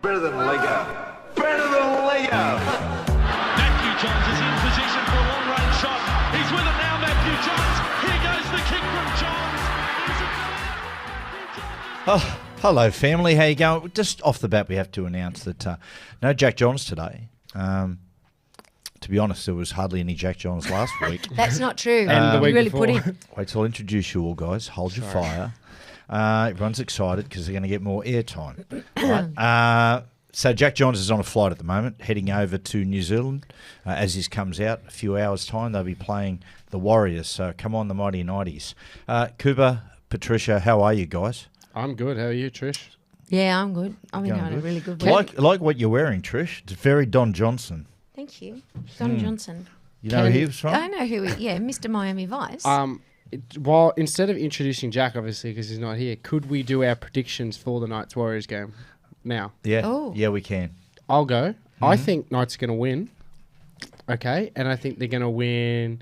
Better than Lego. Better than Lego. Matthew Johns is in position for a long-range shot. He's with it now, Matthew Johns. Here goes the kick from Johns. Oh, hello, family. How you going? Just off the bat, we have to announce that no Jack Johns today. To be honest, there was hardly any Jack Johns last week. That's not true. And the week really before. put in. Wait till I introduce you all, guys. Hold your fire. Everyone's excited because they're going to get more airtime. Right? So Jack Johns is on a flight at the moment, heading over to New Zealand. As this comes out, a few hours' time, they'll be playing the Warriors. So come on, the Mighty 90s. Cooper, Patricia, how are you guys? I'm good. How are you, Trish? Yeah, I'm good. I'm Going having a good? really good week. Like what you're wearing, Trish. It's very Don Johnson. Thank you. Don Johnson. You know who he was from? I know who he yeah, Mr. Miami Vice. While instead of introducing Jack, obviously, because he's not here, could we do our predictions for the Knights Warriors game now? Yeah. Oh. Yeah, we can. I'll go. I think Knights are going to win. Okay, and I think they're going to win.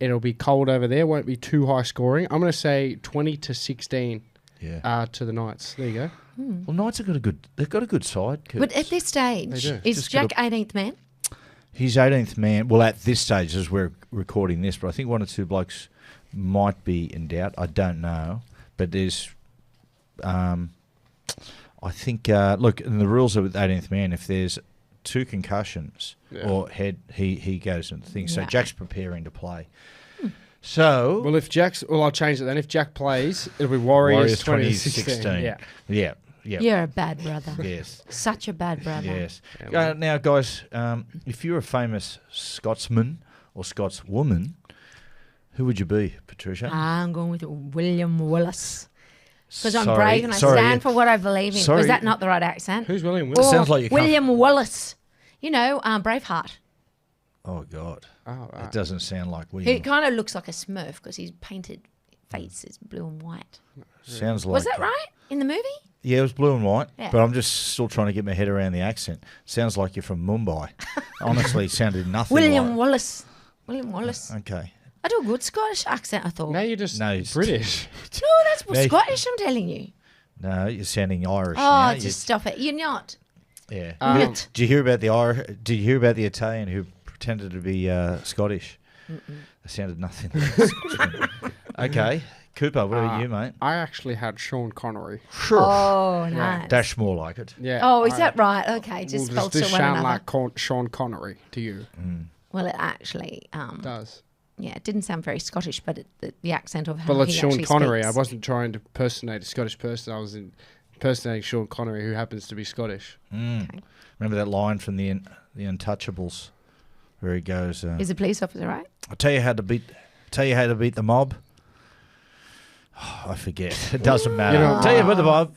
It'll be cold over there. Won't be too high scoring. I'm going to say 20-16. Yeah. To the Knights. There you go. Well, Knights have got a good side. but at this stage, They do. is Just Jack gotta- 18th man? He's 18th man. Well, at this stage, as we're recording this, but I think one or two blokes might be in doubt. I don't know. But there's, I think, look, in the rules of 18th man, if there's 2 concussions or head, he goes into things. So Yeah. Jack's preparing to play. So, Well, I'll change it then. If Jack plays, it'll be Warriors 2016. Yeah. Yeah. Yeah. You're a bad brother. Yes. Such a bad brother. Yes. Yeah, well. Now, guys, if you're a famous Scotsman or Scotswoman, who would you be, Patricia? I'm going with William Wallace. Because I'm Sorry, brave and I sorry. stand for what I believe in. Sorry. Was that not the right accent? Who's William Or Wilson? Sounds like you can't- William Wallace. You know, Braveheart. Oh, God. Oh, It doesn't sound like He William. kind of looks like a Smurf because his painted face is blue and white. Sounds like. Was that right in the movie? Yeah, it was blue and white, Yeah. but I'm just still trying to get my head around the accent. Sounds like you're from Mumbai. Honestly, it sounded nothing William like. Wallace. William Wallace. Okay. I do a good Scottish accent, I thought. Now you're just No, it's- British. No, that's No, Scottish, I'm telling you. No, you're sounding Irish Oh, now. just stop it. You're not. Yeah. Not. Did you hear about the Did you hear about the Italian who pretended to be Scottish? It sounded nothing like Scotsman. Okay. Cooper, what about you, mate? I actually had Sean Connery. Sure. Oh, nice. Dash more like it. Yeah. Oh, is I- that right? Okay, just Well, spelled does to this one sound another. like Sean Connery to you? Well, it actually, Does. yeah, it didn't sound very Scottish, but the accent of how Well, it's he Sean actually Connery. speaks. I wasn't trying to impersonate a Scottish person. I was impersonating Sean Connery, who happens to be Scottish. Okay. Remember that line from the Untouchables, where he goes, Is a police officer, right? "I'll tell you how to beat the mob." Oh, I forget. It doesn't matter. You know- Tell you about the mob.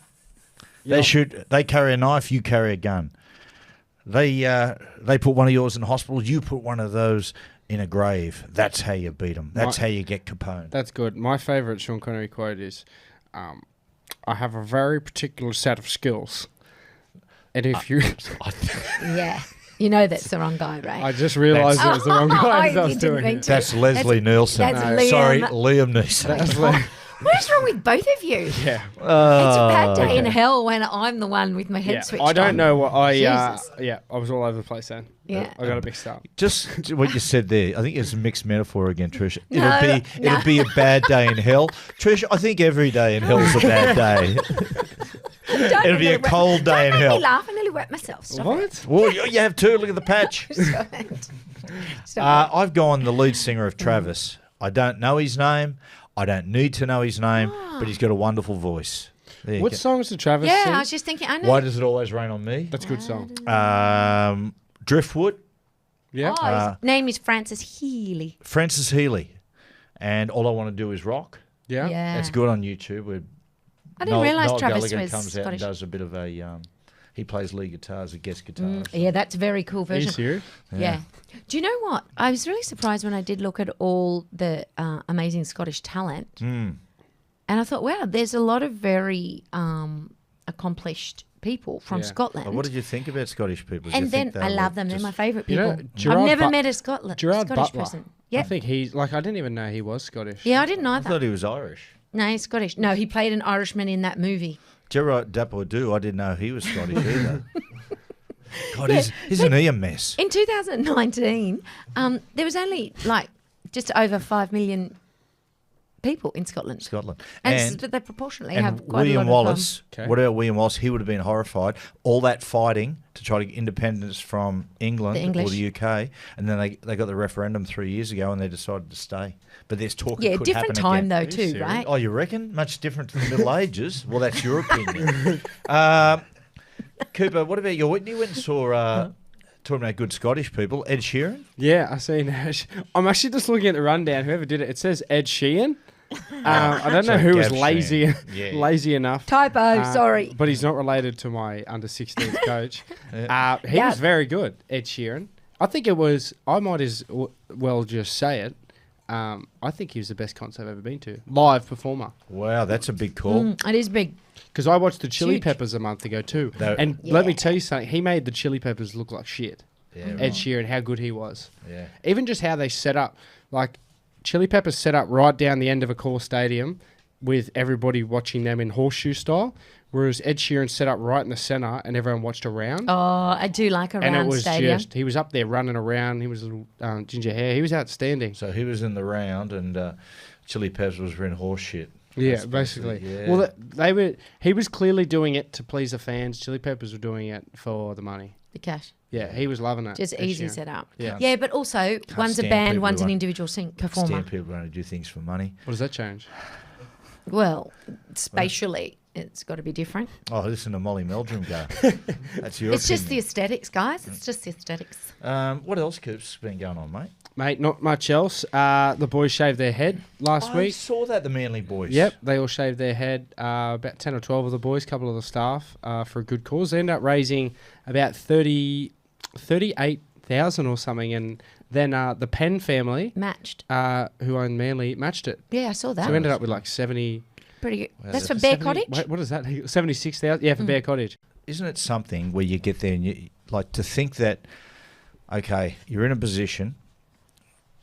You know- They carry a knife. You carry a gun. They put one of yours in hospital. You put one of those in a grave. That's how you beat them. That's how you get Capone. That's good. My favourite Sean Connery quote is, I have a very particular set of skills. And if you... Yeah. You know that's the wrong guy, right? I just realised it was the wrong guy as I You was didn't doing mean it. to. That's Leslie Nielsen. that's No. Liam. Sorry, Liam Neeson. That's like, What is wrong with both of you? yeah. It's a bad day in okay. hell when I'm the one with my head Yeah. switched I don't on. know what I... Jesus. yeah, I was all over the place then. Yeah. I got it mixed up. Just what you said there. I think it's a mixed metaphor again, Trish. No, It'll be a bad day in hell. Trish, I think every day in hell's a bad day. Don't It'll be a nearly wet- cold day in Don't make hell. me laugh. I nearly wet myself. Stop it. What? Well, you have to. Look at the patch. Stop it. Stop I've gone the lead singer of Travis. I don't know his name. I don't need to know his name, but he's got a wonderful voice. There you What go. songs did Travis yeah, sing? I was just thinking. I know. Why does it always rain on me? That's a good song. Driftwood, Yeah. Oh, his name is Francis Healy. Francis Healy, and All I Want to Do Is Rock. Yeah. Yeah. That's good on YouTube. Where I didn't realise Noel Travis Gallagher was comes out and Scottish. does a bit of a. He plays lead guitar as a guest guitar. Yeah, that's a very cool Are you version. serious? Yeah. Do you know what? I was really surprised when I did look at all the amazing Scottish talent. And I thought, wow, there's a lot of very accomplished people from Yeah. Scotland. What did you think about Scottish people? Did you and then think they I were love them. They're just- my favourite You people. know, Gerard I've never But- met a Scottish Gerard Scottish Butler. person. I Yeah. think he's like I didn't even know he was Scottish. Yeah, I didn't I either. thought he was Irish. No, he's Scottish. No, he played an Irishman in that movie. Gerard Depardieu, I didn't know he was Scottish either. God, isn't he a mess? In 2019, there was only like just over 5 million people in Scotland. And they proportionately have quite William a lot Wallace, Okay. what about William Wallace? He would have been horrified. All that fighting to try to get independence from England The English. or the UK, and then they got the referendum 3 years ago and they decided to stay. But there's talk it could different happen time again. though you too, serious? right? Oh, you reckon? Much different to the Middle Ages? Well, that's your opinion. Cooper, what about you? You went and saw, talking about good Scottish people, Ed Sheeran? Yeah, I seen. I'm actually just looking at the rundown. Whoever did it, it says Ed Sheeran. I don't know So who was Gav lazy, Yeah. lazy enough. Typo, sorry. But he's not related to my under 16s coach. He Yeah. was very good, Ed Sheeran. I think it was. I might as well just say it. I think he was the best concert I've ever been to. Live performer. Wow, that's a big call. It is big. Because I watched the Chili Huge. Peppers a month ago too. They- And let me tell you something. He made the Chili Peppers look like shit. Yeah, Ed right. Sheeran, how good he was. Yeah. Even just how they set up, like Chili Peppers set up right down the end of a core stadium with everybody watching them in horseshoe style, whereas Ed Sheeran set up right in the centre and everyone watched around. Oh, I do like a and it round was stadium. just, he was up there running around. He was a little ginger hair. He was outstanding. So he was in the round and Chili Peppers was in horse shit. Yeah, That's basically. yeah. Well, they were. He was clearly doing it to please the fans. Chili Peppers were doing it for the money. The cash. Yeah, he was loving it. Just Ed easy Sheeran. set up. Yeah. Yeah, but also one's a stand band, people one's who an want- individual performer. Stand people going to do things for money. What does that change? Well, spatially, it's got to be different. Oh, listen to Molly Meldrum go. That's your It's just the opinion. aesthetics, guys. It's just the aesthetics. What else, Coop's been going on, mate? Mate, not much else. The boys shaved their head last I week. saw that, the Manly boys. Yep, they all shaved their head. About 10 or 12 of the boys, a couple of the staff, for a good cause. They ended up raising about 38,000 or something. And then the Penn family, Matched. who owned Manly, matched it. Yeah, I saw that. So we ended up with like 70... Pretty good. Wow, That's for that's Bear 70 Cottage? Wait, what is that? 76,000? Yeah, for Bear Cottage. Isn't it something where you get there and you like to think that, okay, you're in a position,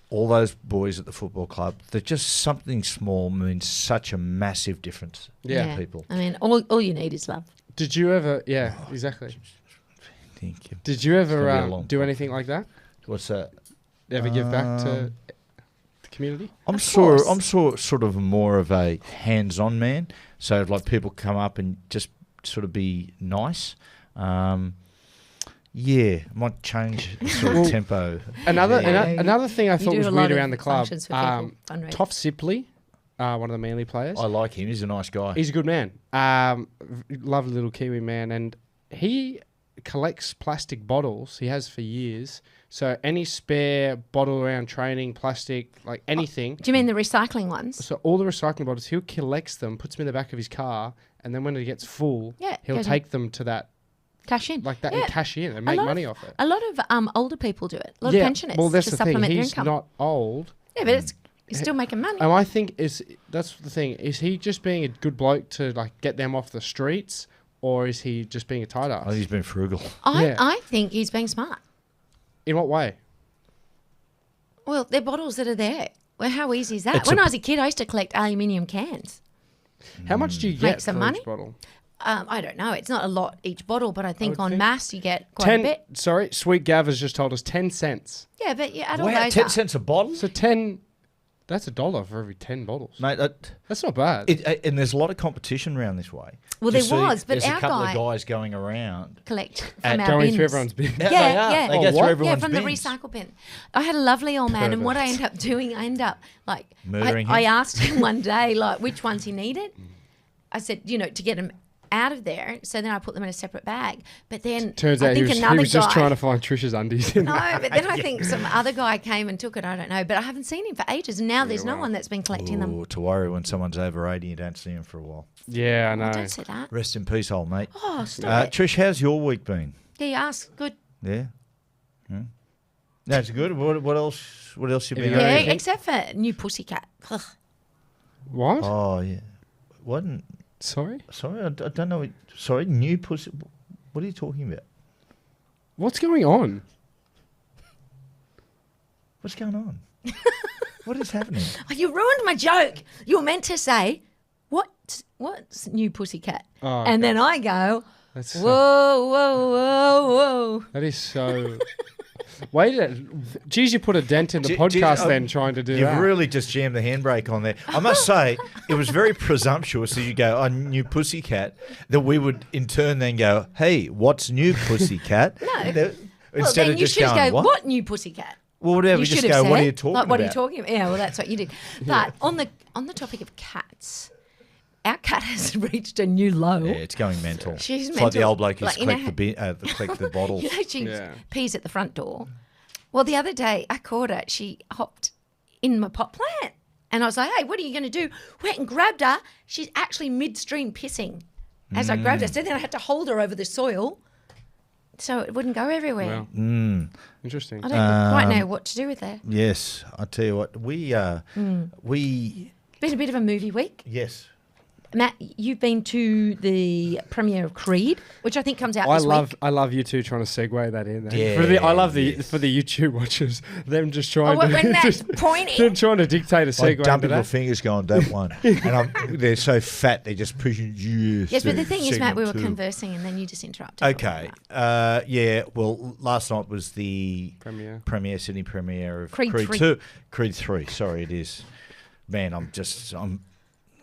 all those boys at the football club, that just something small means such a massive difference Yeah. to people. I mean, all you need is love. Did you ever... Yeah, exactly. Thank you. Did you It's gonna be a ever long do podcast. anything like that? What's that? Ever give back to the community? I'm course. sort of more of a hands-on man. So like people come up and just sort of be nice. Yeah, might change the sort of tempo. Another Yeah. another thing I You thought do was a lot weird of around the club. functions for people, fundraising. Toff Sipley, one of the Manly players. I like him. He's a nice guy. He's a good man. Lovely little Kiwi man, and he collects plastic bottles. He has for years. So any spare bottle around training, plastic, like anything. Do you mean the recycling ones? So all the recycling bottles, he collects them, puts them in the back of his car, and then when it gets full, Yeah, he'll goes in. take them to that Cash in. like that Yeah. and cash in and A make lot money of- off it. A lot of older people do it. A lot of pensioners well, that's to the thing. supplement their He's income. not old. Yeah, but he's still making money. And I think that's the thing. Is he just being a good bloke to like get them off the streets, or is he just being a tight I think ass? he's been frugal. yeah. I think he's being smart. In what way? Well, they're bottles that are there. Well, how easy is that? It's When a- I was a kid, I used to collect aluminium cans. How much do you get some for money. each bottle? I don't know. It's not a lot each bottle, but I think would on think- mass you get quite a bit. Sorry, Sweet Gav has just told us 10 cents. Yeah, but you add all Wow, those 10 up. cents a bottle? So 10. That's $1 for every 10 bottles. Mate, That's not bad. and there's a lot of competition around this way. Well, Just there see, was, but there's our a couple guy- of guys going around. Collect At from our going bins. through everyone's bin. Yeah, Yeah, they are. yeah. They Oh, go through what? everyone's Yeah, from the bins. recycle bin. I had a lovely old man, and what I Perverts. ended up doing, I ended up like Murdering I him? asked him one day like which ones he needed. I said, to get him out of there. So then I put them in a separate bag. But then Turns I out he think was, another just guy- trying to find Trisha's undies. In No, there. but then I think some other guy came and took it. I don't know, but I haven't seen him for ages, and now there's no one that's been collecting them. Ooh, to worry when someone's over 80, you don't see him for a while. Yeah, I know. Don't say that. Rest in peace, old mate. Oh, stop it. Trish, how's your week been? Yeah, you asked. Good. Yeah? That's good. What else? What else you been you up got Yeah, to? anything? except for new Pussycat. Ugh. What? Oh, yeah. Wasn't... Sorry? Sorry, I don't know. Sorry, new pussy. What are you talking about? What's going on? What's going on? What is happening? Oh, you ruined my joke. You were meant to say, what's new Pussycat? Oh, And then I go, That's Whoa, whoa, whoa, whoa. that is so. Wait, geez, you put a dent in the Geez, podcast then trying to do You've that. really just jammed the handbrake on there. I must say, it was very presumptuous that you go, "I knew Pussycat," that we would in turn then go, "Hey, what's new, Pussycat?" No. Instead Well, then of you just should going, go, what new Pussycat? Well, whatever. You Just should have go, "What are said, you talking like, about?" what are you talking about? Yeah, well, that's what you did. But on the topic of cats, our cat has reached a new low. Yeah, it's going mental. She's it's like the mental. old bloke who's Like, collect the bottles. You know, she Yeah. pees at the front door. Well, the other day I caught her. She hopped in my pot plant. And I was like, hey, what are you going to do? Went and grabbed her. She's actually midstream pissing as I grabbed her. So then I had to hold her over the soil so it wouldn't go everywhere. Wow. Interesting. I don't quite know what to do with her. Yes, I tell you what, we It's been a bit of a movie week. yes. Matt, you've been to the premiere of Creed, which I think comes out I this week. love you two trying to segue that in. There. Yeah, I love yes. for the YouTube watchers, them just trying Oh, to when Matt's them pointing. trying to dictate a Like segue dumping into your that. fingers going, don't one. And they're so fat, they're just pushing you. Yes, but the thing is, Matt, we were segment two. conversing and then you just interrupted. Okay. Yeah, well, last night was the Sydney premiere of Creed 3. 2. Creed 3, sorry, it is. Man, I'm Well,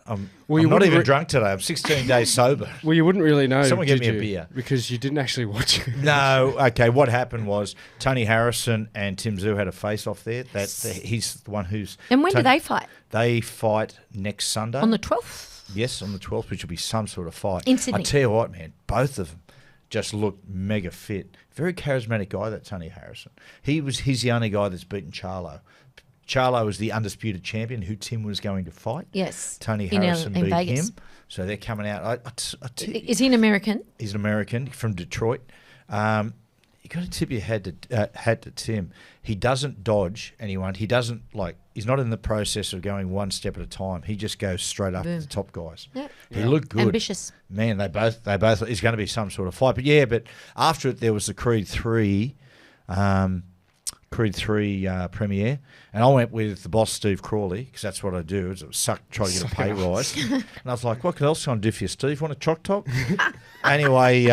I'm you not wouldn't even re- drunk today. I'm 16 days sober. Well, you wouldn't really know. Someone get did me a you? beer. Because you didn't actually watch it. No, okay. What happened was Tony Harrison and Tim Zhu had a face-off there. He's the one who's... And when do they fight? They fight next Sunday. On the 12th? Yes, on the 12th, which will be some sort of fight. In Sydney. I tell you what, man, both of them just look mega fit. Very charismatic guy, that Tony Harrison. He's the only guy that's beaten Charlo. Charlo was the undisputed champion who Tim was going to fight. Yes. Tony In Harrison beat Vegas. him. So they're coming out. Is he an American? He's an American from Detroit. You got to tip your hat to Tim. He doesn't dodge anyone. He doesn't he's not in the process of going one step at a time. He just goes straight up to the top guys. Yep. He looked good. Ambitious. Man, they both. It's going to be some sort of fight. But after it, there was the Creed 3. Premiere, and I went with the boss Steve Crawley because that's what I do. Is try to get a pay rise. And I was like, "What else can I do for you, Steve? Want a choc top?" Anyway,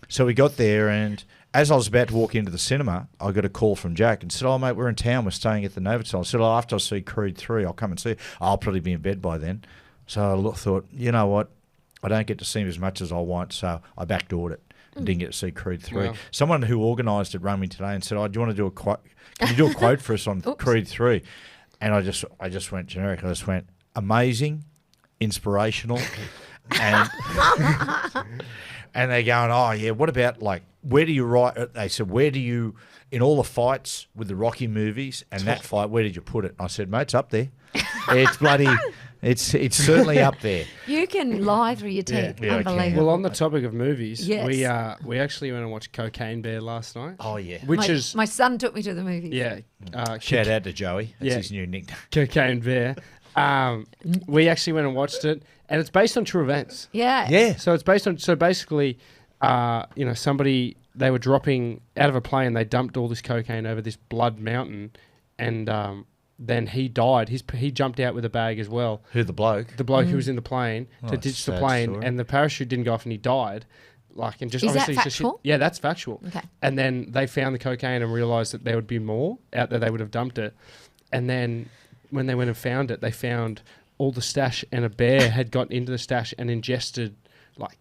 so we got there, and as I was about to walk into the cinema, I got a call from Jack and said, "Oh mate, we're in town. We're staying at the Novotel." I said, "Oh, after I see Creed 3, I'll come and see you. I'll probably be in bed by then." So I thought, you know what, I don't get to see him as much as I want, so I backdoored it. And didn't get to see Creed 3. Wow. Someone who organised it rang me today and said, "Oh, do you want to do a quote? Can you do a quote for us on Creed 3?" And I just went generic. I just went amazing, inspirational, and and they're going, "Oh yeah, what about where do you write?" They said, "Where do you in all the fights with the Rocky movies and that fight? Where did you put it?" And I said, "Mate, it's up there. It's bloody." It's certainly up there. You can lie through your teeth. Yeah, I can. Unbelievable. Well, on the topic of movies, Yes. we actually went and watched Cocaine Bear last night. Oh yeah. Which is my son took me to the movies. Shout out to Joey. That's Yeah. his new nickname. Cocaine Bear. We actually went and watched it, and it's based on true events. Yeah. Yeah. So it's based on. So basically, somebody they were dropping out of a plane. They dumped all this cocaine over this blood mountain, and then he died. He jumped out with a bag as well. Who the bloke? The bloke who was in the plane to it's ditch a the sad plane, story. and the parachute didn't go off, and he died. And just Is that obviously factual? yeah, that's factual. Okay. And then they found the cocaine and realized that there would be more out there. They would have dumped it, and then when they went and found it, they found all the stash, and a bear had got into the stash and ingested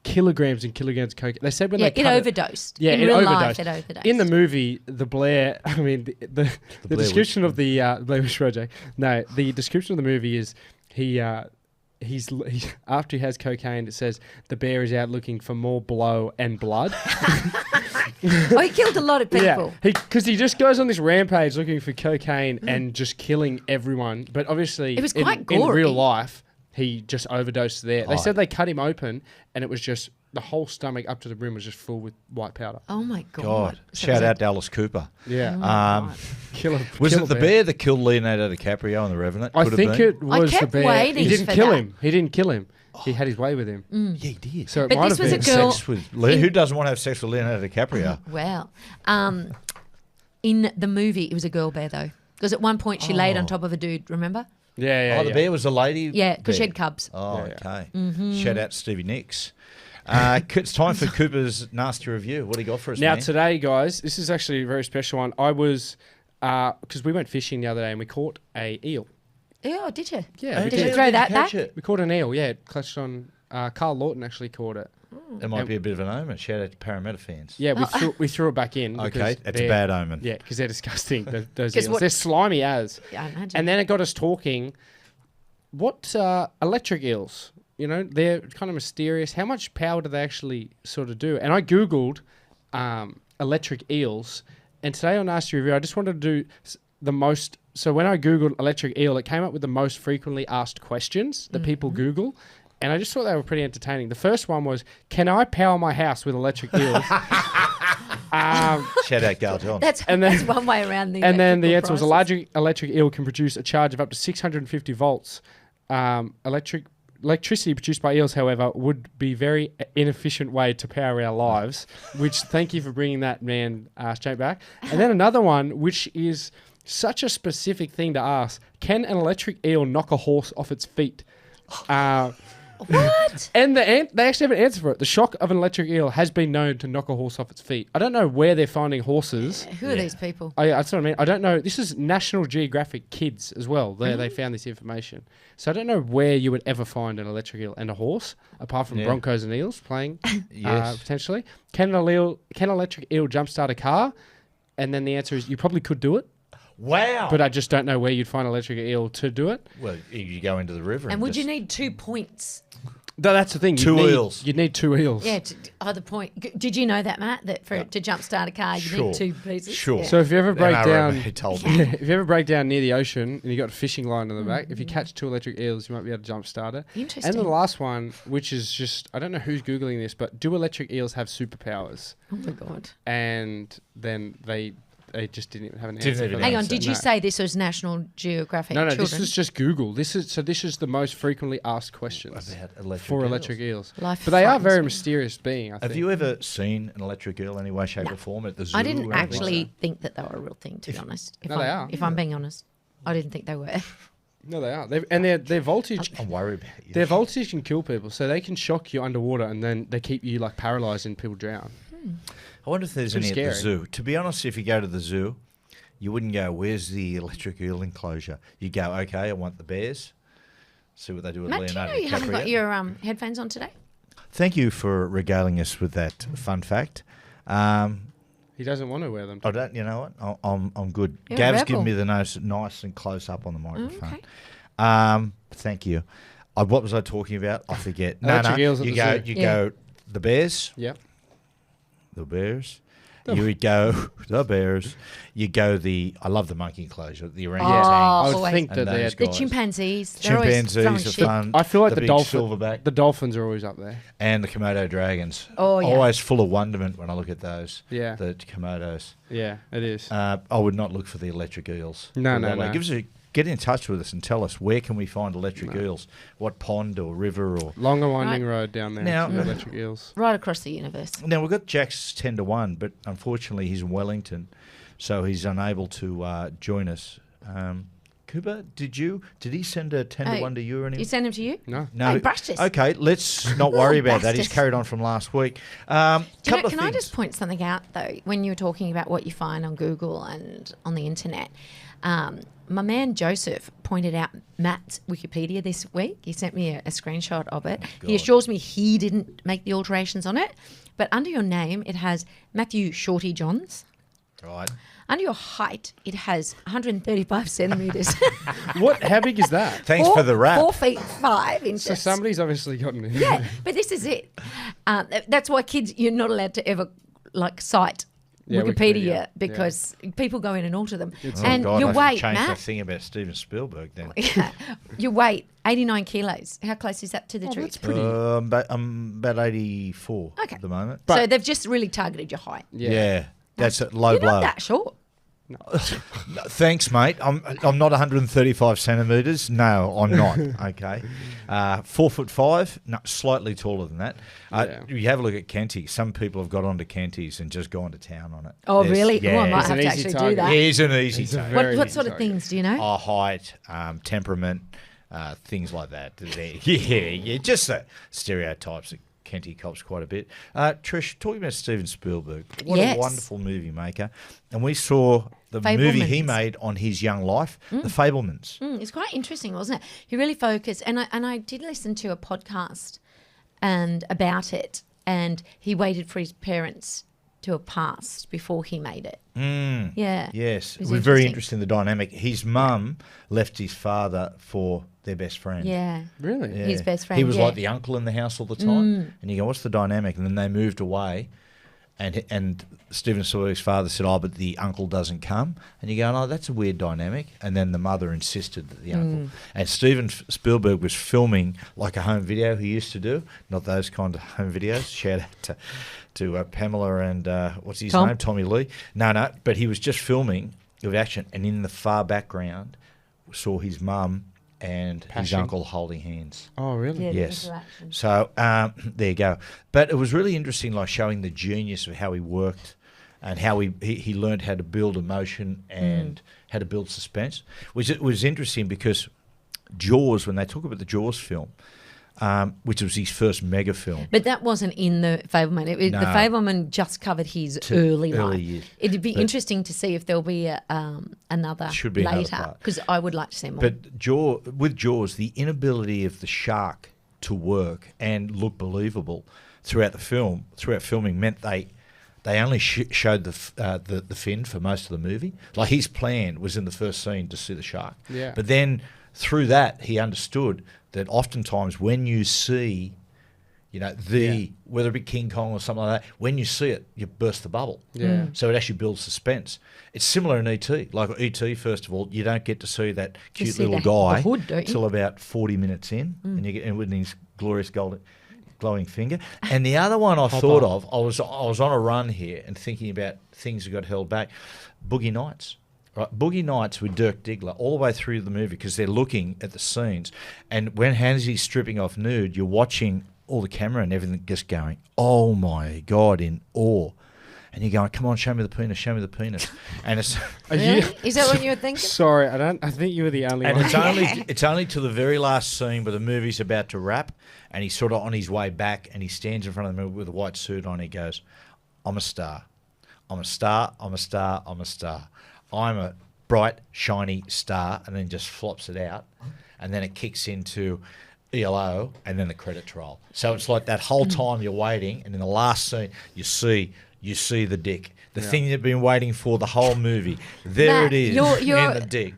kilograms and kilograms of cocaine. They said when Yeah, they it cut overdosed. Yeah, in it real overdosed. life, it overdosed. In the movie, the Blair, I mean, the Blair description of the Blair Witch Project. No, the description of the movie is he after he has cocaine, it says the bear is out looking for more blow and blood. Oh, he killed a lot of people. Yeah, because he just goes on this rampage looking for cocaine and just killing everyone. But obviously, It was quite in gory. real life, he just overdosed there. They Oh. said they cut him open, and it was just the whole stomach up to the brim was just full with white powder. Oh my God. God. So Shout was out it- to Alice Cooper. Yeah, killer. Was killer it the bear that killed Leonardo DiCaprio in The Revenant? I Could have think been. it was the kept bear. waiting He didn't for kill that. him. He didn't kill him. He had his way with him. Yeah, he did. So it But might this have was a been. girl- Sex with who doesn't want to have sex with Leonardo DiCaprio? Well, in the movie, it was a girl bear though, because at one point she laid on top of a dude. Remember? Yeah, yeah. Oh, the bear was a lady. Yeah, because she bear. had cubs. Oh, Yeah, okay. Shout out to Stevie Nicks. It's time for Cooper's nasty review. What do you got for us, Now man? today, guys, this is actually a very special one. I was because we went fishing the other day and we caught a eel. Oh, did you? Yeah, we Did you did. throw that Catch back? it? We caught an eel. Yeah, it clutched on. Carl Lawton actually caught it. It might be a bit of an omen. Shout out to Parramatta fans. Yeah, we threw it back in. Okay, because that's a they're- bad omen. Yeah, because they're disgusting. Those 'Cause eels. what- They're slimy as. Yeah, I imagine. And then it got us talking. What electric eels? You know, they're kind of mysterious. How much power do they actually sort of do? And I googled electric eels, and today on Nasty Review, I just wanted to do the most. So when I googled electric eel, it came up with the most frequently asked questions that people Google. And I just thought they were pretty entertaining. The first one was, can I power my house with electric eels? Shout out Gal John. that's one way around the. And then the answer electrical was, prices. electric eel can produce a charge of up to 650 volts. Electricity produced by eels, however, would be very inefficient way to power our lives, which thank you for bringing that, man, straight back. And then another one, which is such a specific thing to ask. Can an electric eel knock a horse off its feet? What? And they actually have an answer for it. The shock of an electric eel has been known to knock a horse off its feet. I don't know where they're finding horses. Who are these people? That's what I mean. I don't know. This is National Geographic Kids as well. They found this information. So I don't know where you would ever find an electric eel and a horse, apart from Broncos and Eels playing Yes. potentially. Can electric eel jumpstart a car? And then the answer is you probably could do it, Wow. but I just don't know where you'd find an electric eel to do it. Well, you go into the river. And would you just- need 2 points? No, that's the thing. Two eels. You'd need 2 eels. Yeah, either point. Did you know that, Matt? That to jumpstart a car, you Sure. need 2 pieces. Sure. Yeah. So if you ever break down, He told me. if you ever break down near the ocean and you got a fishing line on the back, if you catch 2 electric eels, you might be able to jumpstart it. Interesting. And the last one, which is just, I don't know who's Googling this, but do electric eels have superpowers? Oh my god. And then they just didn't even have an Didn't answer. even for that. Hang on, answer. did you say this was National Geographic No, Children? this is just Google. This is the most frequently asked questions About electric for eels. electric eels. Life But they are frightens very me. mysterious being, I think. Have you ever seen an electric eel in any way, shape, No. or form at the zoo? I or didn't anything like actually that? think that they were a real thing, to be honest. No, they are. If I'm being honest, I didn't think they were. No, they are. Their voltage. I'm worried about you. Their voltage can kill people, so they can shock you underwater, and then they keep you like paralyzed and people drown. I wonder if there's Pretty any at the scary. zoo. To be honest, if you go to the zoo, you wouldn't go, where's the electric eel enclosure? You go, okay, I want the bears. See what they do with Matt, do you Leonardo know you haven't got DiCaprio. your headphones on today? Thank you for regaling us with that fun fact. He doesn't want to wear them. I don't. You know what? I'm good. You're a Gav's rebel. giving me the nice and close up on the microphone. okay. Thank you. What was I talking about? I forget. Electric eels at You the go. zoo. You Yeah. go. The bears. Yep. The bears. You would go the bears. You go the. I love the monkey enclosure. The Oh, orangutans. I would always. think that And they those had. The guys. chimpanzees. They're always Chimpanzees throwing are shit. fun. I feel like the big dolphin. silverback The dolphins are always up there. and the Komodo dragons. Oh, yeah. Always full of wonderment when I look at those. Yeah. The Komodos. Yeah, it is. I would not look for the electric eels. No, Put it no, that way. no. Get in touch with us and tell us where can we find electric eels? What pond or river or... Longer winding Right. road down there. Now- to the electric eels. Right across the universe. Now, we've got Jack's 10-1, but unfortunately he's in Wellington, so he's unable to join us. Cooper, did he send a 10-1 to you or anything? You send them to you? No. No. Oh, brushed us. Okay, let's not worry about that. He's Brushed us. carried on from last week. Do you know, Couple of can I things. just point something out, though, when you were talking about what you find on Google and on the internet? My man Joseph pointed out Matt's Wikipedia this week. He sent me a screenshot of it. He assures me he didn't make the alterations on it. But under your name, it has Matthew Shorty Johns. Right. Under your height, it has 135 centimetres. What? How big is that? Thanks for the wrap. 4 feet 5 inches. So somebody's obviously gotten it. Yeah, but this is it. That's why kids, you're not allowed to ever cite Yeah, Wikipedia Wikipedia, because people go in and alter them. Oh, and God, your I should weight, change that Matt, thing about Steven Spielberg then. your weight, 89 kilos. How close is that to the truth? That's pretty. I'm about 84 Okay. at the moment. So they've just really targeted your height. Yeah. That's a low You're blow. not that short. No, thanks, mate. I'm not 135 centimetres. No, I'm not. Okay, 4'5". No, slightly taller than that. Yeah. You have a look at Kenty. Some people have got onto Kenty's and just gone to town on it. Oh, There's- really? Yeah. Oh, I might It's have an to easy actually do target. that. He's an easy It's a target. very What easy sort of target. things do you know? Oh, height, temperament, things like that. Yeah, just the stereotypes that Kenty cops quite a bit. Trish, talking about Steven Spielberg, what Yes. a wonderful movie maker. And we saw the movie he Fabelmans. made on his young life, The Fabelmans. It's quite interesting, wasn't it? He really focused, and I did listen to a podcast and about it, and he waited for his parents to have passed before he made it. Yeah. Yes, it was was very interesting. interesting, the dynamic. His mum left his father for their best friend. Yeah. Really? Yeah. His best friend. He was yeah. like the uncle in the house all the time. And you go, what's the dynamic? And then they moved away. And Steven Spielberg's father said, oh, but the uncle doesn't come. And you go, oh, that's a weird dynamic. And then the mother insisted that the uncle. And Steven Spielberg was filming like a home video he used to do, not those kind of home videos. Shout out to Pamela and what's his name? Tommy Lee. No, but he was just filming with action. And in the far background, we saw his mum and his Pashing. uncle holding hands. Oh, really? Yeah, the Yes. interaction. So there you go. But it was really interesting, like showing the genius of how he worked and how he learned how to build emotion and how to build suspense. Which it was interesting because Jaws, when they talk about the Jaws film, which was his first mega film. But that wasn't in the Fableman. The No. Fableman just covered his To early early life. years. It'd be But- interesting to see if there'll be another Should be another later, part. because I would like to see more. But with Jaws, the inability of the shark to work and look believable throughout filming, meant they only showed the fin for most of the movie. Like his plan was in the first scene to see the shark. Yeah. But then through that, he understood that oftentimes when you see, whether it be King Kong or something like that, when you see it, you burst the bubble. Yeah. So it actually builds suspense. It's similar in E.T. Like E.T., first of all, you don't get to see that cute see little the guy hood, don't you? till about 40 minutes in, and you get in with his glorious glowing finger. And the other one I thought of, I was on a run here and thinking about things that got held back. Boogie Nights. Right, Boogie Nights with Dirk Diggler all the way through the movie because they're looking at the scenes, and when Hansy's stripping off nude, you're watching all the camera and everything just going, oh my God, in awe. And you're going, come on, show me the penis, show me the penis. And it's Are you- Really? Is that what you were thinking? Sorry, I think you were the only and one. it's only to the very last scene where the movie's about to wrap, and he's sort of on his way back, and he stands in front of the movie with a white suit on. He goes, I'm a star. I'm a star, I'm a star, I'm a star. I'm a bright, shiny star, and then just flops it out. And then it kicks into ELO, and then the credits roll. So it's like that whole time you're waiting, and in the last scene, you see the dick. The thing you've been waiting for the whole movie. There Matt, it is, you're- in the dick.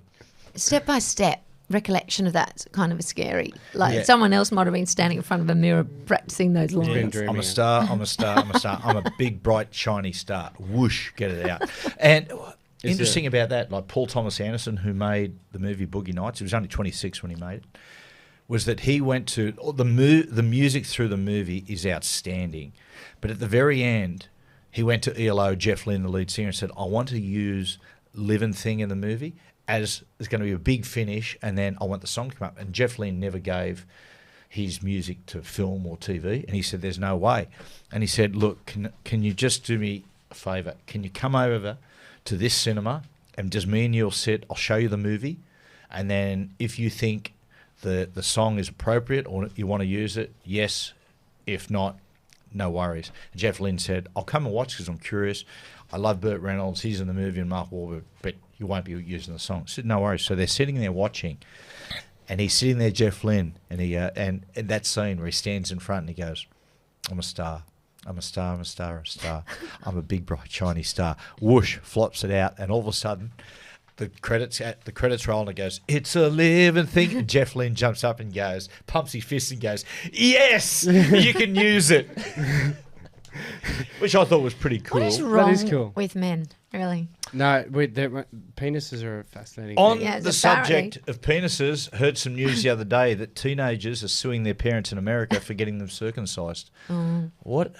Step by step recollection of that's kind of scary. Like Yeah. someone else might have been standing in front of a mirror practicing those been lines. dreaming I'm a it. star, I'm a star, I'm a star. I'm a big, bright, shiny star. Whoosh, get it out. And interesting about that, like Paul Thomas Anderson, who made the movie Boogie Nights, he was only 26 when he made it, was that he went to, the music through the movie is outstanding. But at the very end, he went to ELO, Jeff Lynne, the lead singer, and said, I want to use Livin' Thing in the movie as there's going to be a big finish, and then I want the song to come up. And Jeff Lynne never gave his music to film or TV, and he said, there's no way. And he said, look, can you just do me a favour? Can you come over to this cinema, and just me and you'll sit, I'll show you the movie, and then if you think the song is appropriate or you want to use it, yes. If not, no worries. And Jeff Lynne said, I'll come and watch because I'm curious. I love Burt Reynolds. He's in the movie and Mark Wahlberg, but you won't be using the song. I said, no worries. So they're sitting there watching, and he's sitting there, Jeff Lynne, and he and in that scene where he stands in front and he goes, I'm a star. I'm a star, I'm a star, I'm a star. I'm a big, bright, shiny star. Whoosh, flops it out, and all of a sudden, the credits roll, and it goes, it's a living thing. And Jeff Lynne jumps up and goes, pumps his fist and goes, yes, you can use it. Which I thought was pretty cool. What is wrong is cool. with men, really? No, penises are a fascinating On thing. Yeah, the it's apparently- subject of penises, heard some news the other day that teenagers are suing their parents in America for getting them circumcised. What?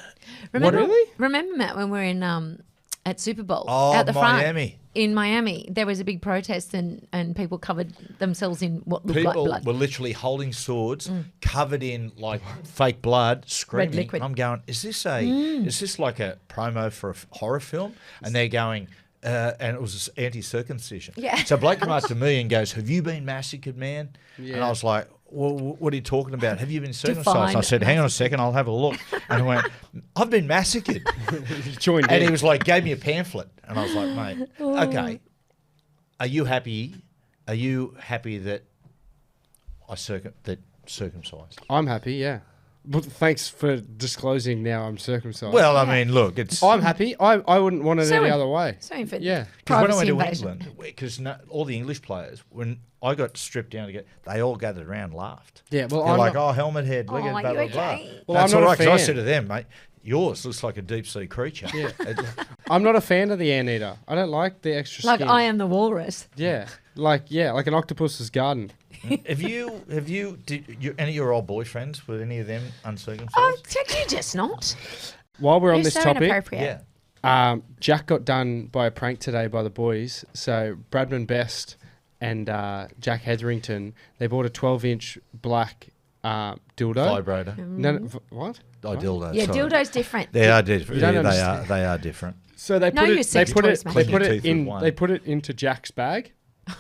Remember, What? remember, Matt, when we were in at Super Bowl Oh, at the front Miami. in Miami, there was a big protest and people covered themselves in what looked like People blood. were literally holding swords, covered in like fake blood, screaming. liquid. I'm going, is this like a promo for a horror film? And they're going, and it was anti-circumcision. Yeah. So a bloke came up to me and goes, have you been massacred, man? Yeah. And I was like, well, what are you talking about? Have you been circumcised? Define I said, hang on a second, I'll have a look. And he went, I've been massacred. Joined And in. he was like, gave me a pamphlet. And I was like, mate, Oh. okay, are you happy? Are you happy that circumcised? I'm happy, yeah. But thanks for disclosing now I'm circumcised. Well, I mean, look, it's... I'm happy. I wouldn't want it So any am- other way. Same for Yeah. Because when I privacy went to invasion. England, because all the English players, when I got stripped down to get, they all gathered around and laughed. Yeah, well, They're I'm like, not- oh, helmet head, look Oh, at are blah, you blah, blah. okay? Well, That's I'm all not a right, because I fan. said to them, mate, yours looks like a deep sea creature. Yeah. I'm not a fan of the anteater. I don't like the extra Like skin. I am the walrus. Yeah. Like an octopus's garden. Have you, any of your old boyfriends, were any of them uncircumcised? Oh, check you just not. While we're on You're this so topic, inappropriate. Yeah. Jack got done by a prank today by the boys. So Bradman Best and Jack Hetherington, they bought a 12-inch black dildo. Vibrator. No, what? Oh, dildo. Yeah, sorry. dildo's different. They are different. You don't Yeah, understand. they are different. So they Know put your it. They sex put toys, it. mate. They Clean put your it teeth with in. one. They put it into Jack's bag.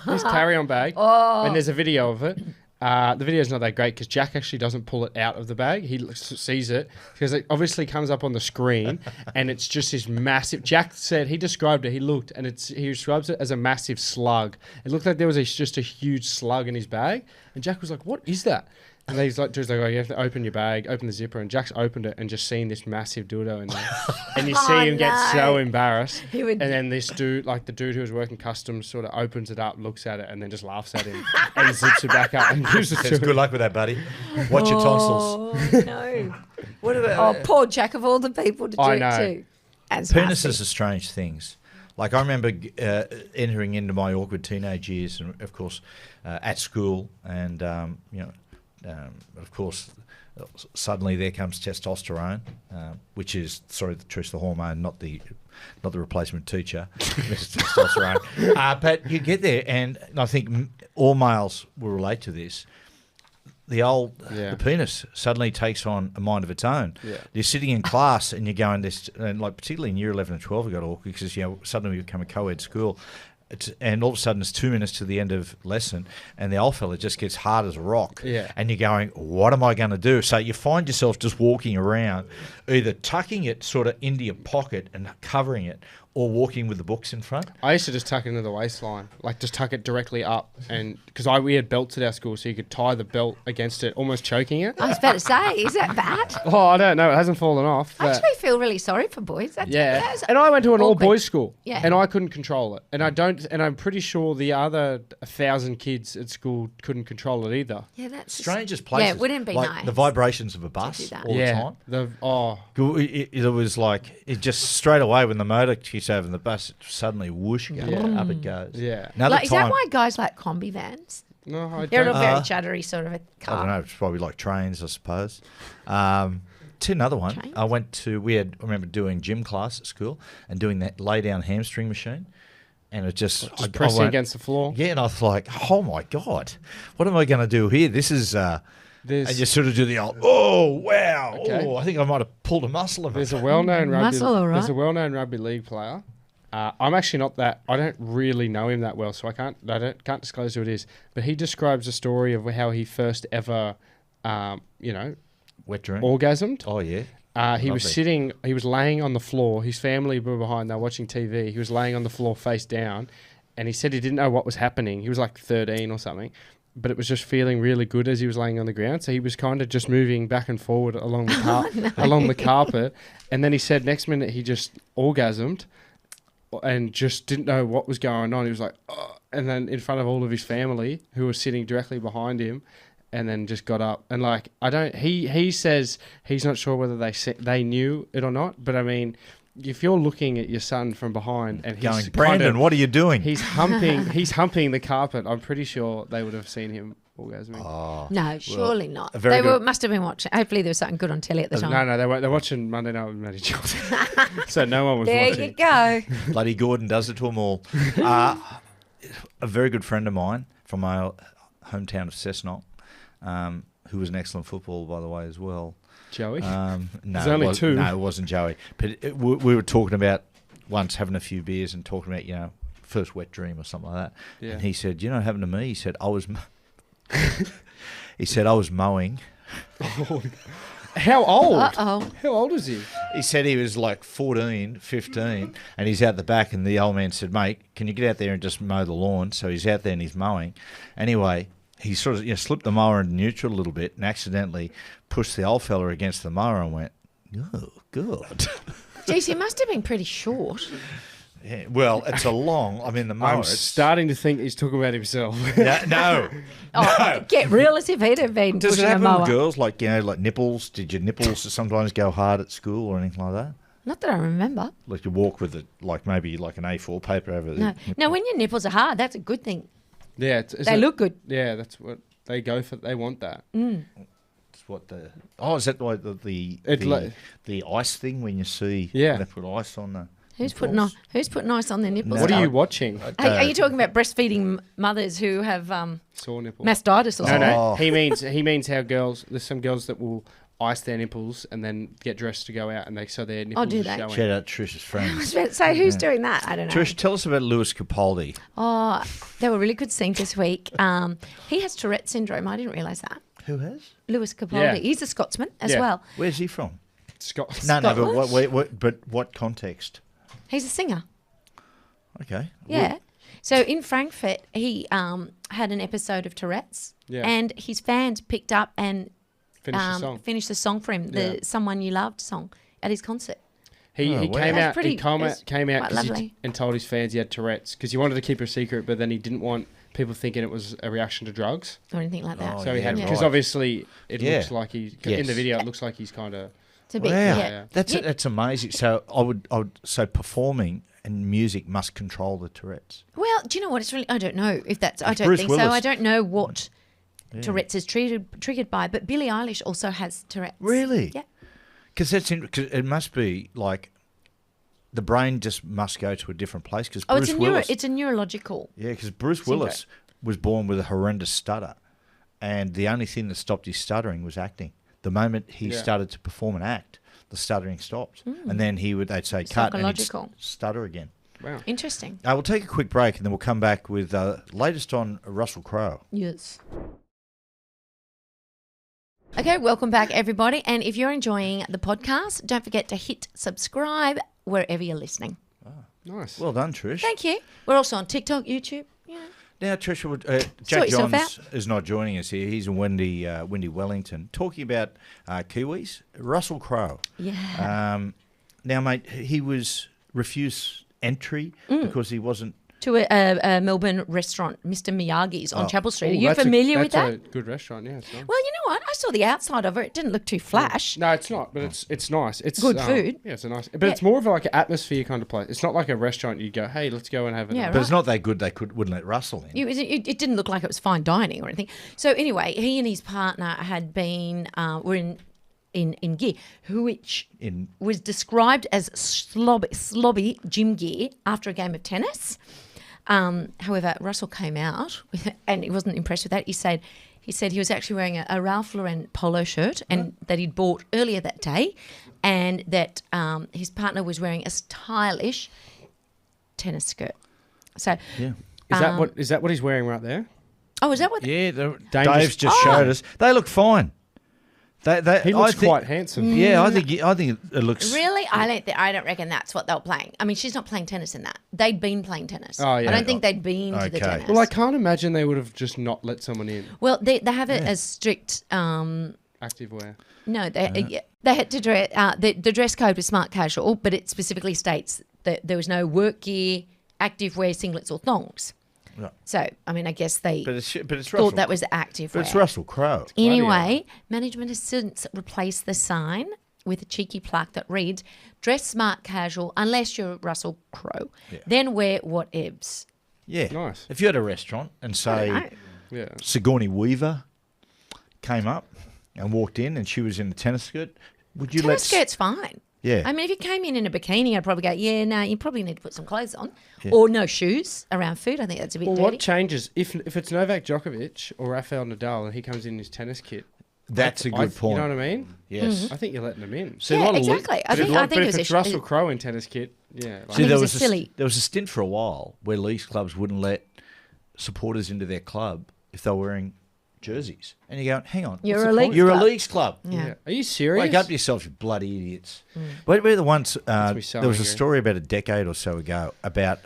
His carry-on bag. Oh. And there's a video of it. The video's not that great because Jack actually doesn't pull it out of the bag. He sees it because it obviously comes up on the screen, and it's just this massive. Jack said he described it. He looked, and he describes it as a massive slug. It looked like there was just a huge slug in his bag, and Jack was like, "What is that?" And he's like, "Oh, you have to open your bag, open the zipper." And Jack's opened it and just seen this massive dildo in there, and you see Oh, him get no. so embarrassed. He would- And then this dude, like the dude who was working customs, sort of opens it up, looks at it, and then just laughs at him and zips it back up and gives it to Says, him. good luck with that, buddy. Watch your tonsils. Oh, no. What about Oh, poor Jack of all the people to do I it know. to. That's penises nasty. are strange things. Like I remember entering into my awkward teenage years, and of course at school, and of course suddenly there comes testosterone, which is the truth, the hormone, not the replacement teacher. Mrs. Testosterone. But you get there, and I think all males will relate to this. The penis suddenly takes on a mind of its own. Yeah. You're sitting in class and you're going this, and like particularly in year 11 and 12, it got awkward because suddenly we become a co-ed school, and all of a sudden it's 2 minutes to the end of lesson, and the old fella just gets hard as a rock. Yeah. And you're going, what am I going to do? So you find yourself just walking around, either tucking it sort of into your pocket and covering it, or walking with the books in front. I used to just tuck it into the waistline, like just tuck it directly up, and because we had belts at our school, so you could tie the belt against it, almost choking it. I was about to say, is that bad? Oh, I don't know, it hasn't fallen off. I But actually feel really sorry for boys. That's and I went to an awkward. all-boys school, Yeah. and I couldn't control it, and I'm pretty sure the other 1,000 kids at school couldn't control it either. Yeah, that's Strangest places. Yeah, it wouldn't be like nice. the vibrations of a bus do that. all the time. It was like, it just straight away when the motor kicks over in the bus, it suddenly whoosh, up it goes. Yeah. Another Like, is time, that why guys like combi vans? No, I They're a don't. very chattery sort of a I car. don't know, it's probably like trains, I suppose. To another one, Trains? I remember doing gym class at school and doing that lay down hamstring machine. And it just I pressing went- against the floor. Yeah, and I was like, oh my God, what am I going to do here? This is, and you sort of do the old, oh, wow, Okay. oh, I think I might have pulled a muscle of it. There's a well-known Muscle, all right. There's a well-known rugby league player. I'm actually not that. I don't really know him that well, so I can't disclose who it is. But he describes a story of how he first ever, Wet dream. orgasmed. Oh, yeah. He was Lovely. he was laying on the floor. His family were behind. They were watching TV. He was laying on the floor face down, and he said he didn't know what was happening. He was like 13 or something, but it was just feeling really good as he was laying on the ground. So he was kind of just moving back and forward along the along the carpet. And then he said next minute he just orgasmed, and just didn't know what was going on. He was like, oh, and then in front of all of his family who were sitting directly behind him. And then just got up and he says he's not sure whether they knew it or not. But I mean, if you're looking at your son from behind and he's Going, Brandon, what are you doing? he's humping the carpet, I'm pretty sure they would have seen him orgasming. Oh. No, surely not. a very They good- must have been watching. Hopefully there was something good on telly at the time. No, they're watching Monday Night with Matty Johnson, so no one was There watching. you go. Bloody Gordon does it to them all. A very good friend of mine from my hometown of Cessnock, who was an excellent footballer, by the way, as well. Joey. No, There's only two. No, it wasn't Joey. But we were talking about once having a few beers and talking about, first wet dream or something like that. Yeah. And he said, you know what happened to me? He said, He said, I was mowing. How old? Uh-oh. How old is he? He said he was like 14, 15, and he's out the back, and the old man said, mate, can you get out there and just mow the lawn? So he's out there and he's mowing. Anyway, he sort of slipped the mower into neutral a little bit and accidentally pushed the old fella against the mower and went, oh, God. Geez, he must have been pretty short. Yeah, well, it's a long, the mower. I'm starting to think he's talking about himself. No. Oh, get real as if he'd have been Does it pushing a happen mower. with girls, like nipples? Did your nipples sometimes go hard at school or anything like that? Not that I remember. Like you walk with it, like maybe like an A4 paper over No. the No, when your nipples are hard, that's a good thing. Yeah, They look good. Yeah, that's what they go for. They want that. It's what the is that like the ice thing when you see Yeah. they put ice on the Who's putting nipples? ice on their nipples? What No. are you watching? Are you talking about breastfeeding mothers who have Sore nipple. mastitis or No, something? no. Oh. He means how girls. There's some girls that will ice their nipples and then get dressed to go out, and so their nipples do are they? showing. Shout out Trish's I was friends. about to say, who's doing that? I don't know. Trish, tell us about Lewis Capaldi. Oh, they were really good scenes this week. He has Tourette syndrome. I didn't realise that. Who has? Lewis Capaldi. Yeah. He's a Scotsman as Yeah. well. Where's he from? Scott. No, Scotland? but what context? He's a singer. Okay. Yeah. So in Frankfurt, he had an episode of Tourette's, Yeah. and his fans picked up and Finish the song. finished the song for him, the Yeah. "Someone You Loved" song at his concert. He Oh, wow. came That's out. pretty- He came that's out. Came out quite 'cause lovely. and told his fans he had Tourette's because he wanted to keep a secret, but then he didn't want people thinking it was a reaction to drugs. Or anything like that. Oh, So he had yeah, because right. obviously it Yeah. looks like he in Yes. the video. It looks like he's kind of. It's a bit, Wow, yeah. that's amazing. So I would so performing and music must control the Tourette's. Well, do you know what? It's really, I don't know if that's, I It's don't Bruce think so. Willis. I don't know what Tourette's is triggered by, but Billie Eilish also has Tourette's. Really? Yeah. Because cause it must be like the brain just must go to a different place. Because Oh, Bruce Willis, it's a neurological. yeah, because Bruce Willis was born with a horrendous stutter, and the only thing that stopped his stuttering was acting. The moment he Yeah. started to perform an act, the stuttering stopped, and then they'd say cut and he'd Psychological. stutter again. Wow. Interesting. We'll take a quick break and then we'll come back with latest on Russell Crowe. Yes. Okay, welcome back, everybody. And if you're enjoying the podcast, don't forget to hit subscribe wherever you're listening. Nice. Well done, Trish. Thank you. We're also on TikTok, YouTube. Yeah. Now, Trish, Jack yourself Johns is not joining us here. He's in Wendy Wellington, talking about Kiwis. Russell Crowe. Yeah. Now, mate, he was refused entry because he wasn't. To a Melbourne restaurant, Mr. Miyagi's on Chapel Street. Are you that's familiar with that's that? a good restaurant. Yeah. It's nice. Well, you know what? I saw the outside of it. It didn't look too flash. No, it's not, but it's nice. It's Good food. Yeah, it's a nice, but it's more of like an atmosphere kind of place. It's not like a restaurant you go, hey, let's go and have it. Yeah, But it's not that good. They wouldn't let Russell in. It didn't look like it was fine dining or anything. So anyway, he and his partner had been were in gear, which was described as slobby gym gear after a game of tennis. However, Russell came out and he wasn't impressed with that. He said he was actually wearing a Ralph Lauren polo shirt and that he'd bought earlier that day, and that his partner was wearing a stylish tennis skirt. So, Yeah. Is that what he's wearing right there? oh, is that what? Yeah, Dangerous. Dave's just showed us. They look fine. He looks quite handsome. Yeah, I think it looks. Really? I don't reckon that's what they were playing. I mean, she's not playing tennis in that. They'd been playing tennis. Oh, yeah. I don't think they'd been to the Okay. tennis. Well, I can't imagine they would have just not let someone in. Well, they have it as strict. Activewear. No, they had to dress. The dress code was smart casual, but it specifically states that there was no work gear, active wear, singlets or thongs. Right. So, I mean, I guess they But it's Russell. thought that was active But wear. it's Russell Crowe. Anyway, management has since replaced the sign with a cheeky plaque that reads, "Dress smart casual unless you're Russell Crowe. Then wear whatevs." Yeah. Nice. If you had a restaurant and say Yeah. Sigourney Weaver came up and walked in and she was in a tennis skirt, would you Tennis skirt's fine. Yeah. I mean, if you came in a bikini, I'd probably go, yeah, no, you probably need to put some clothes on. Or no shoes around food. I think that's a bit Well, dirty. what changes if it's Novak Djokovic or Rafael Nadal and he comes in his tennis kit? That's a good point. You know what I mean? Yes. I think you're letting him in. See, a Yeah, lot of exactly. I But think if it was it's Russell Crowe in tennis kit, yeah. Like, See, it there was was a silly- there was a stint for a while where leagues clubs wouldn't let supporters into their club if they were wearing jerseys. And you're going, hang on. You're what's a the point? leagues You're club. a leagues club. Yeah. Are you serious? Wake up to yourselves, you bloody idiots. We're the ones. me so There was a angry. story about a decade or so ago about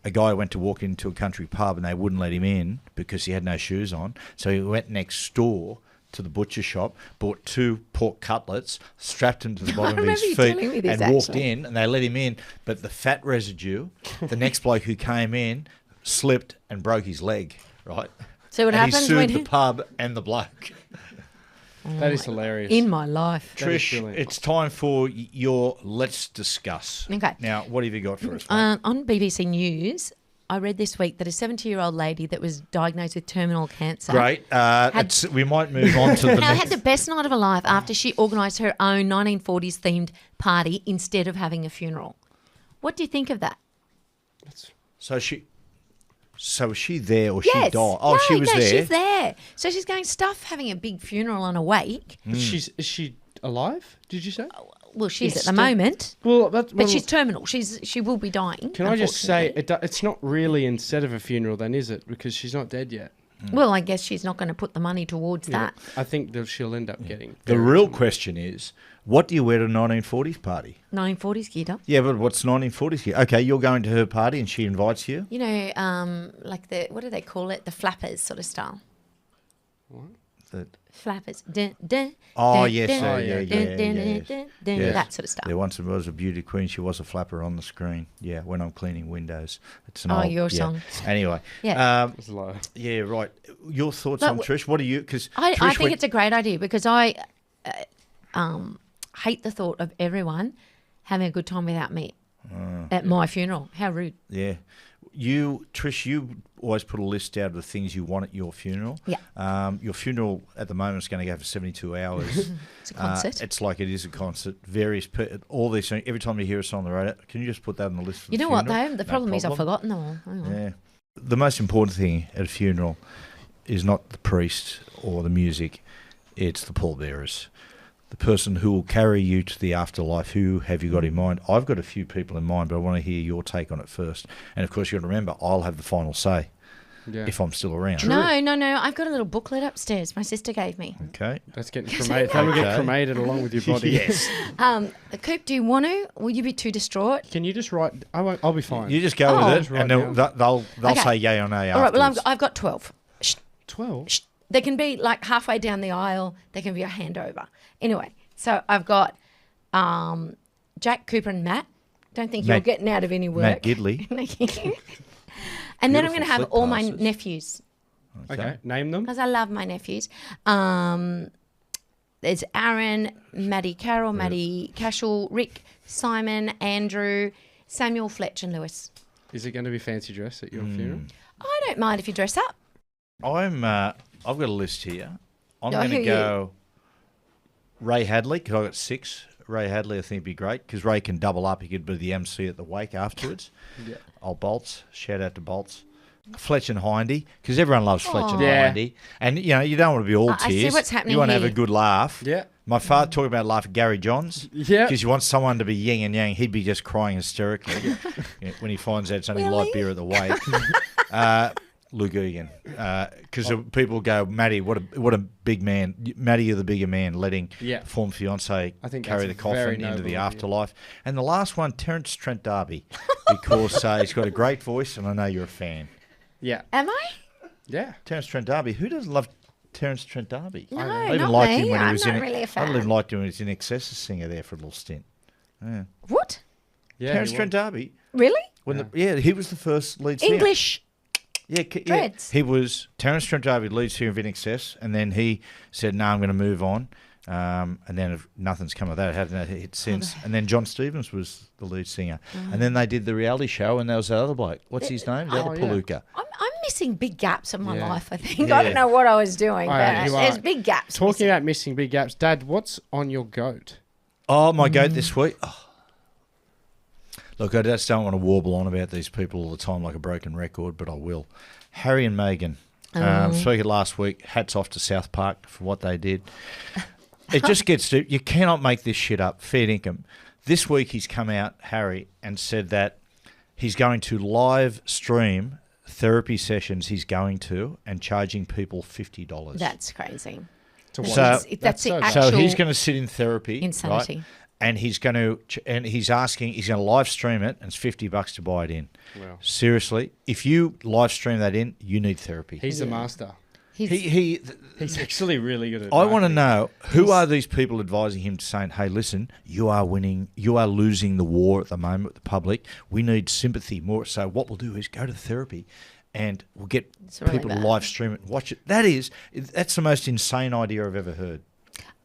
a guy who went to walk into a country pub and they wouldn't let him in because he had no shoes on. So he went next door to the butcher shop, bought 2 pork cutlets, strapped them to the bottom of remember his you feet, telling me this, and walked actually. in. And they let him in, but the fat residue, the next bloke who came in, slipped and broke his leg. Right. So what and happens he sued when the pub and the bloke. That is hilarious. in my life? That is Trish, brilliant. it's time for your Let's Discuss. Okay. Now, what have you got for us? mate? On BBC News, I read this week that a 70-year-old lady that was diagnosed with terminal cancer. Great. We might move on to the Now, next. had the best night of her life after she organised her own 1940s themed party instead of having a funeral. What do you think of that? So was she there or she Yes. died? Oh, no, she was no, there. she's there. So she's going, stuff having a big funeral on a wake. Is she alive? Did you say? Well, she's It's at the still- moment, Well, but she's terminal. She will be dying. Can I just say unfortunately. it's not really instead of a funeral, then, is it? Because she's not dead yet. Well, I guess she's not going to put the money towards that. I think that she'll end up getting. The real question is, what do you wear to a 1940s party? 1940s geared up. Yeah, but what's 1940s here? Okay, you're going to her party and she invites you. You know, like what do they call it? The flappers sort of style. The- Flappers. Dun, dun, Oh, dun, yes, dun, oh, yeah, dun, yeah, dun, yeah, dun, yes. dun, dun, Yes. that sort of stuff. There once was a beauty queen. She was a flapper on the screen. Yeah, when I'm cleaning windows. It's an Oh, old, your yeah. song. Anyway. Yeah. It's low. Yeah, right. Your thoughts But on Trish? What do you? Because I think it's a great idea because I hate the thought of everyone having a good time without me at my funeral. How rude. Yeah. Trish, you always put a list out of the things you want at your funeral. Yeah. Your funeral at the moment is going to go for 72 hours. It's a concert. It's like it is a concert. All these things. Every time you hear a song on the radio, can you just put that on the list for You the know what, funeral? though? The No problem is I've problem. forgotten them all. Hang on. Yeah. The most important thing at a funeral is not the priest or the music. It's the pallbearers. The person who will carry you to the afterlife. Who have you got in mind? I've got a few people in mind, but I want to hear your take on it first. And of course, you've got to remember, I'll have the final say Yeah. if I'm still around. No. I've got a little booklet upstairs my sister gave me. Okay. That's getting cremated. That will get Okay. cremated along with your body. Yes. Coop, do you want to? Will you be too distraught? Can you just write? I won't. I'll be fine. You just go Oh. with Just it, write and down. they'll Okay. say yay or nay All right, well, afterwards. I've got 12. 12. They can be like halfway down the aisle. They can be a handover. Anyway, so I've got Jack, Cooper, and Matt. Don't think you're Matt- getting out of any work. Matt Gidley. And then I'm Beautiful going to have flip all my passes. nephews Okay. Name them. because I love my nephews. There's Aaron, Matty Carroll, Matty Cashel, Rick, Simon, Andrew, Samuel, Fletch, and Lewis. Is it going to be fancy dress at your funeral? I don't mind if you dress up. I've got a list here. I'm Oh, going who to are go Ray Hadley, because I've got 6. Ray Hadley, I think, would be great, because Ray can double up. He could be the MC at the wake afterwards. Yeah. Old Bolts. Shout out to Bolts. Fletch and Hindy, because everyone loves Fletch and Yeah. Hindy. And, you don't want to be all I see tears. what's happening You want to have here. a good laugh. Yeah. My father talking about laughing Gary Johns. Yeah. Because you want someone to be yin and yang. He'd be just crying hysterically when he finds out it's only light beer at the wake. Luke Egan. Because people go, Matty, what a big man. Matty, you're the bigger man, letting Yeah. former fiance I think carry that's the very coffin into noble the of you. afterlife. And the last one, Terence Trent D'Arby, because he's got a great voice, and I know you're a fan. Yeah. Am I? Yeah. Terence Trent D'Arby. Who doesn't love Terence Trent D'Arby? No, I even not liked me. him when he I'm was not in. really a I fan. even liked him when he was in Excess as singer there for a little stint. What? Yeah. Terence he Trent was. D'Arby. Really? He was the first lead singer. English. Yeah, Dreads. he was Terence Trent D'Arby, lead singer of In Excess, and then he said, "No, I'm going to move on." And then nothing's come of that. It hasn't had a hit since. And then John Stevens was the lead singer, and then they did the reality show, and there was that other bloke. What's his name? The other yeah. Palooka. I'm missing big gaps in my Yeah. life, I think. Yeah. I don't know what I was doing, All but right, you there's are. big gaps. Talking about missing big gaps, Dad, what's on your goat? Oh, my goat this week. Oh. Look, I just don't want to warble on about these people all the time like a broken record, but I will. Harry and Meghan. Speaking last week, hats off to South Park for what they did. It just gets to, you cannot make this shit up. Fair income. This week he's come out, Harry, and said that he's going to live stream therapy sessions he's going to and charging people $50. That's crazy. To That's, So- that's the so bad. So actual he's going to sit in therapy, insanity. right? And he's going to, and he's asking, he's going to live stream it, and it's $50 to buy it in. Wow. Seriously, if you live stream that in, you need therapy. He's a master. He's actually really good at I want to marketing. know who are these people advising him to saying, "Hey, listen, you are winning, you are losing the war at the moment with the public. We need sympathy more. So what we'll do is go to therapy, and we'll get It's really people to bad. live stream it and watch it." That's the most insane idea I've ever heard.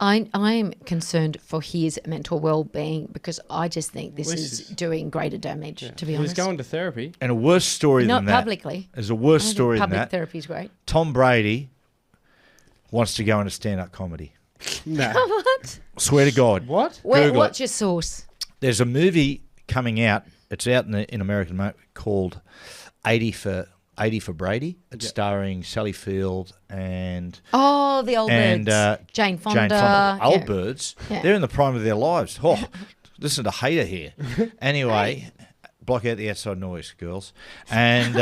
I'm concerned for his mental well-being because I just think this Well, is this is- doing greater damage, to be Well, he's honest. going to therapy. And a worse story Not than that. publicly. There's a worse I think story than public that. therapy is great. Tom Brady wants to go into stand-up comedy. No. What? Swear to God. What? Google What's your source? There's a movie coming out. It's out in America called 80 for Brady. It's starring Sally Field and Oh, the old and birds. Jane Fonda. Old yeah. birds. Yeah. They're in the prime of their lives. Oh, listen to hater here. Anyway, block out the outside noise, girls. And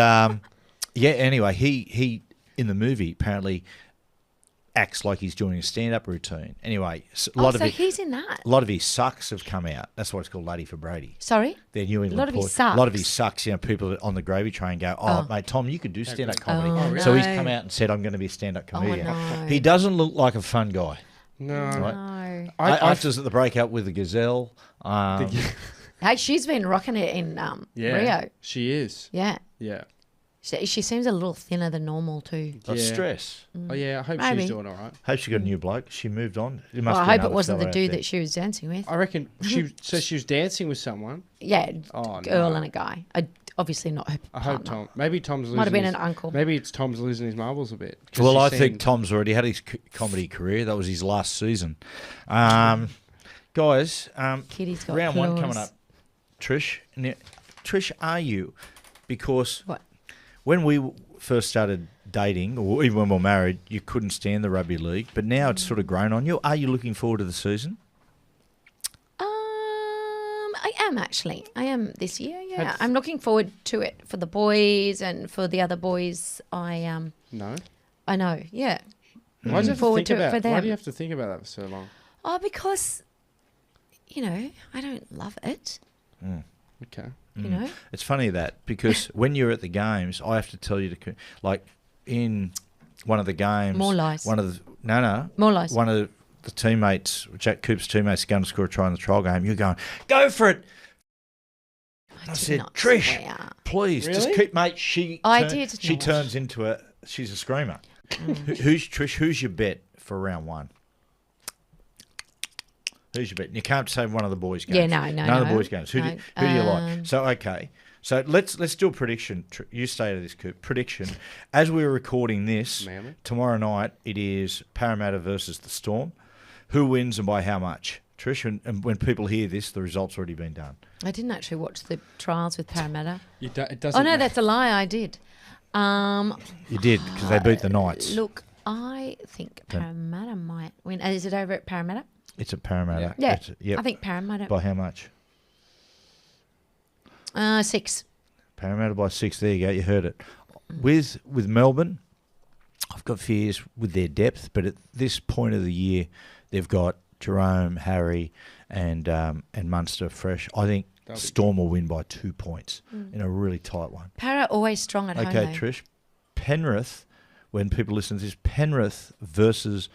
yeah. Anyway, he in the movie apparently acts like he's doing a stand-up routine. Anyway, a lot Oh, of so it. he's in that. A lot of his sucks have come out. That's why it's called 80 for Brady. Sorry? They're New England. lot of his port- sucks. A lot of his sucks. You know, people on the gravy train go, "Oh, Oh. mate, Tom, you could do stand-up comedy." Oh, So he's no. come out and said, "I'm going to be a stand-up comedian." no. He doesn't look like a fun guy. No. Right. No. After the breakup with the gazelle, Hey, she's been rocking it in Yeah. Rio. She is. Yeah. Yeah. She seems a little thinner than normal too. got Yeah. stress. Oh, yeah. I hope Maybe. she's doing all right. Hope she got a new bloke. She moved on. It Well, must I be hope it another wasn't the fella out dude there. that she was dancing with. I reckon she was dancing with someone. Yeah, Oh, girl no. and a guy. Obviously not her I partner. hope Tom. Maybe Tom's losing. Might have been his- an uncle. Maybe it's Tom's losing his marbles a bit. 'cause Well, she I think seemed- Tom's already had his comedy career. That was his last season. Guys, Kitty's got round one claws. coming up. Trish, now, Trish, are you? Because What? when we first started dating, or even when we were married, you couldn't stand the rugby league. But now it's sort of grown on you. Are you looking forward to the season? I am actually. I am this year. Yeah, Had- I'm looking forward to it for the boys and for the other boys. No. I know. Yeah. Why do you have to Forward think to it about? for Why them. do you have to think about that for so long? Oh, because I don't love it. Okay. You know. It's funny that because when you're at the games, I have to tell you to like in one of the games. More lies. One of the no. More lies. One of the teammates, Jack Cooper's teammates, going to score a try in the trial game. You're going, go for it. I did said, not Trish, swear. please, just Really? keep, mate. She did She not. turns into a. She's a screamer. Who's Trish? Who's your bet for round one? Who's your bet? You can't say one of the boys' games. Yeah, no. None of the boys' games. Who do you like? Um, So okay. So let's do a prediction. You stay to this, Coop. Prediction. As we were recording this, Manly. tomorrow night it is Parramatta versus the Storm. Who wins and by how much? Trish, and when people hear this, the result's already been done. I didn't actually watch the trials with Parramatta. It doesn't. Oh no, matter. that's a lie. I did. You did, because they beat the Knights. Look, I think Parramatta might win. Is it over at Parramatta? It's at Parramatta. Yeah. Yep. I think Parramatta. By how much? 6. Parramatta by 6. There you go. You heard it. With Melbourne, I've got fears with their depth, but at this point of the year, they've got Jerome, Harry, and Munster fresh. I think That'll be Storm will win by 2 points in a really tight one. Para always strong at home. Okay, though. Trish. Penrith, when people listen to this, Penrith versus